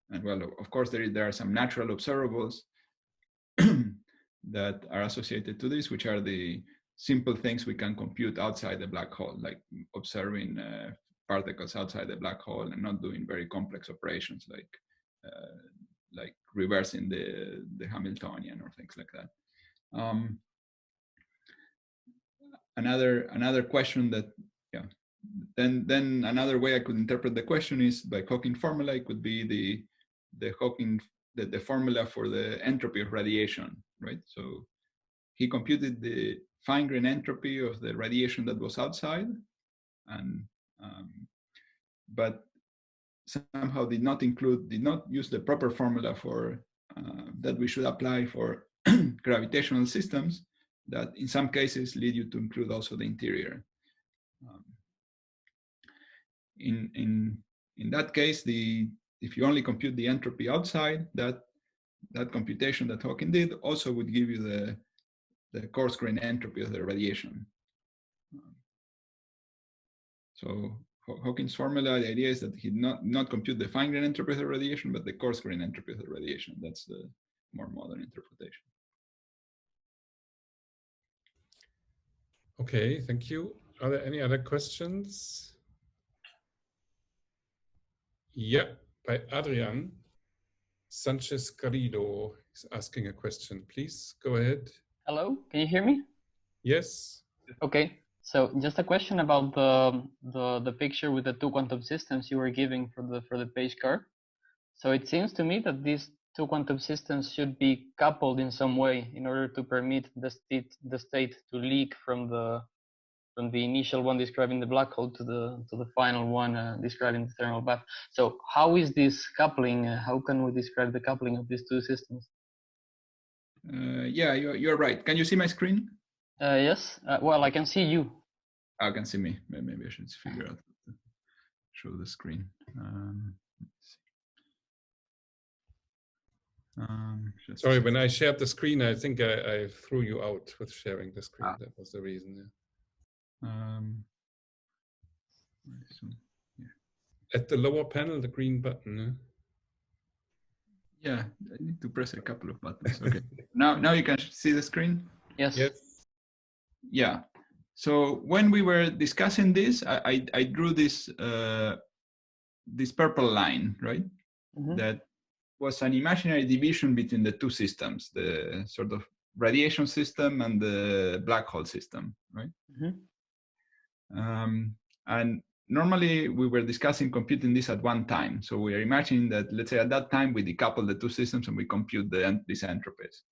And well, of course, there are some natural observables that are associated to this, which are the simple things we can compute outside the black hole, like observing particles outside the black hole and not doing very complex operations like like reversing the Hamiltonian or things like that. Another question that, yeah, then another way I could interpret the question is by Hawking formula. It could be the formula for the entropy of radiation, right? So he computed the fine-grained entropy of the radiation that was outside, and but somehow did not use the proper formula for that we should apply for gravitational systems that in some cases lead you to include also the interior. In that case, if you only compute the entropy outside, that computation that Hawking did also would give you the coarse-grained entropy of the radiation. So Hawking's formula, the idea is that he not compute the fine-grained entropy of the radiation, but the coarse-grained entropy of the radiation. That's the more modern interpretation. Okay, thank you. Are there any other questions? Yeah, by Adrian Sanchez Garrido is asking a question. Please go ahead. Hello, can you hear me? Yes. Okay, so just a question about the picture with the two quantum systems you were giving for the page card. So it seems to me that these two quantum systems should be coupled in some way in order to permit the state to leak from the initial one describing the black hole to the final one describing the thermal bath. So how is this coupling? How can we describe the coupling of these two systems? Yeah, you're right. Can you see my screen? Yes. Well, I can see you. I can see me. Maybe I should figure out how to show the screen. Sorry, when I shared the screen, I think I threw you out with sharing the screen. That was the reason. Yeah. Yeah. At the lower panel, the green button. Yeah, I need to press a couple of buttons. Okay. now you can see the screen? Yes. Yes. Yeah. So when we were discussing this, I drew this this purple line, right? Mm-hmm. That was an imaginary division between the two systems, the sort of radiation system and the black hole system, right? Mm-hmm. And normally we were discussing computing this at one time. So we are imagining that, let's say at that time, we decouple the two systems and we compute these entropies,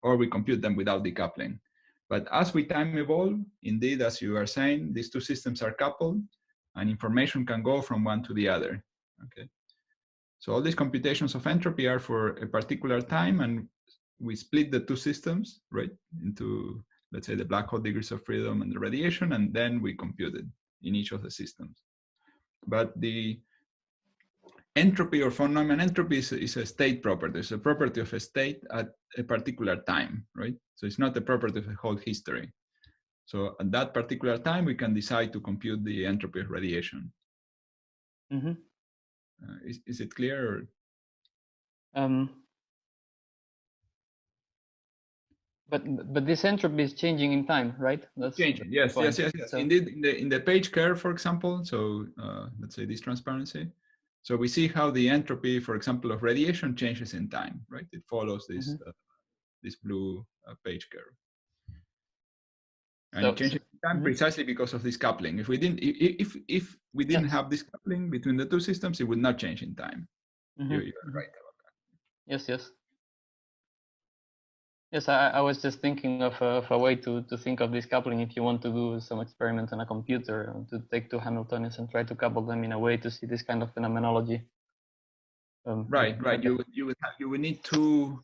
or we compute them without decoupling. But as time evolve, indeed, as you are saying, these two systems are coupled and information can go from one to the other, okay? So all these computations of entropy are for a particular time, and we split the two systems, right, into, let's say, the black hole degrees of freedom and the radiation, and then we compute it in each of the systems. But the entropy or von Neumann entropy is a state property. It's a property of a state at a particular time, right? So it's not a property of the whole history. So at that particular time, we can decide to compute the entropy of radiation. Mm-hmm. Is it clear? Or? But this entropy is changing in time, right? That's changing. Yes. So, indeed, in the page curve, for example. So let's say this transparency. So we see how the entropy, for example, of radiation changes in time, right? It follows this mm-hmm. This blue page curve, and it changes in time mm-hmm. precisely because of this coupling. If we didn't, if we didn't have this coupling between the two systems, it would not change in time. Mm-hmm. You're right about that. Yes. Yes, I was just thinking of a way to think of this coupling if you want to do some experiments on a computer, to take two Hamiltonians and try to couple them in a way to see this kind of phenomenology. Right. You would need two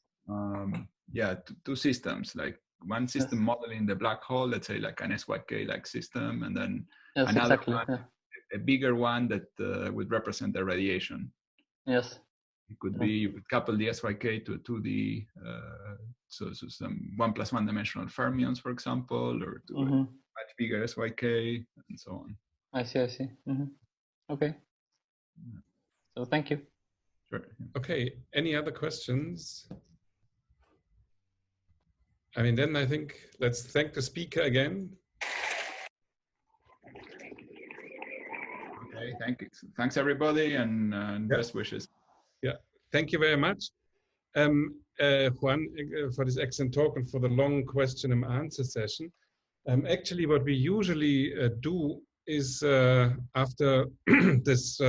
systems, like one system modeling the black hole, let's say like an SYK-like system, and then another one, a bigger one that would represent the radiation. Yes. It could be, you could couple the SYK to 2D, so some 1+1 dimensional fermions, for example, or to mm-hmm. a much bigger SYK, and so on. I see. Mm-hmm. Okay. So thank you. Sure. Okay. Any other questions? I mean, then I think let's thank the speaker again. Okay. Thanks everybody, and best wishes. Yeah. thank you very much, Juan, for this excellent talk and for the long question and answer session. Actually, what we usually do is after this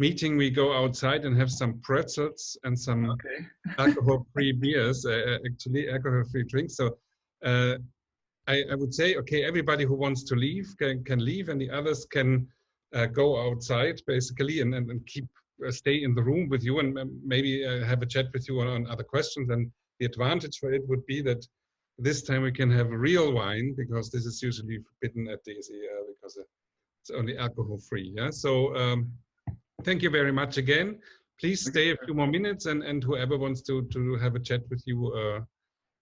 meeting, we go outside and have some pretzels and some alcohol-free beers, actually alcohol-free drinks. So I would say, okay, everybody who wants to leave can leave, and the others can go outside basically and keep stay in the room with you and maybe have a chat with you on other questions. And the advantage for it would be that this time we can have real wine, because this is usually forbidden at DSE because it's only alcohol-free. Yeah. So thank you very much again. Please stay a few more minutes, and whoever wants to have a chat with you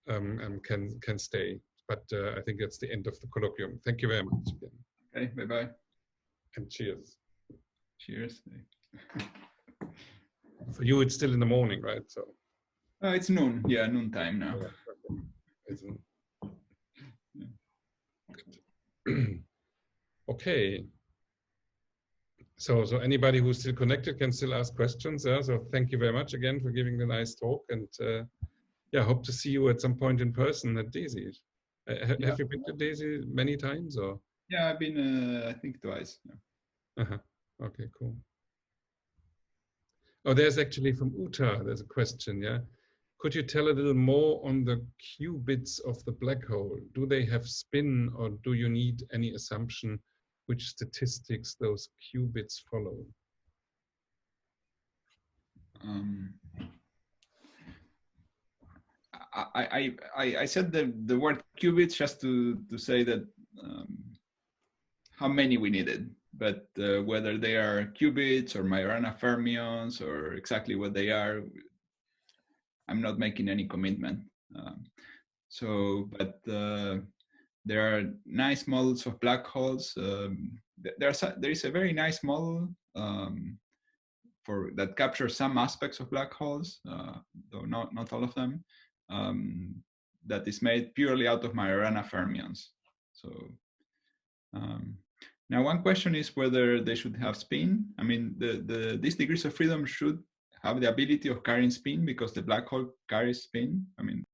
can stay. But I think that's the end of the colloquium. Thank you very much again. Okay, bye-bye. And cheers. Cheers. For you, it's still in the morning, right? So. It's noon. Yeah, noon time now. Okay. So anybody who's still connected can still ask questions. Yeah? So thank you very much again for giving the nice talk, and yeah, hope to see you at some point in person at DSE. Have you been to DSE many times, or? Yeah, I've been I think twice. Yeah. Okay, cool. Oh, there's actually from Uta, there's a question, yeah. Could you tell a little more on the qubits of the black hole? Do they have spin, or do you need any assumption which statistics those qubits follow? I said the word qubits just to say that how many we needed, but whether they are qubits or Majorana fermions or exactly what they are, I'm not making any commitment. But there are nice models of black holes. There is a very nice model that captures some aspects of black holes, though not all of them, that is made purely out of Majorana fermions. So now one question is whether they should have spin. I mean, these degrees of freedom should have the ability of carrying spin, because the black hole carries spin. I mean,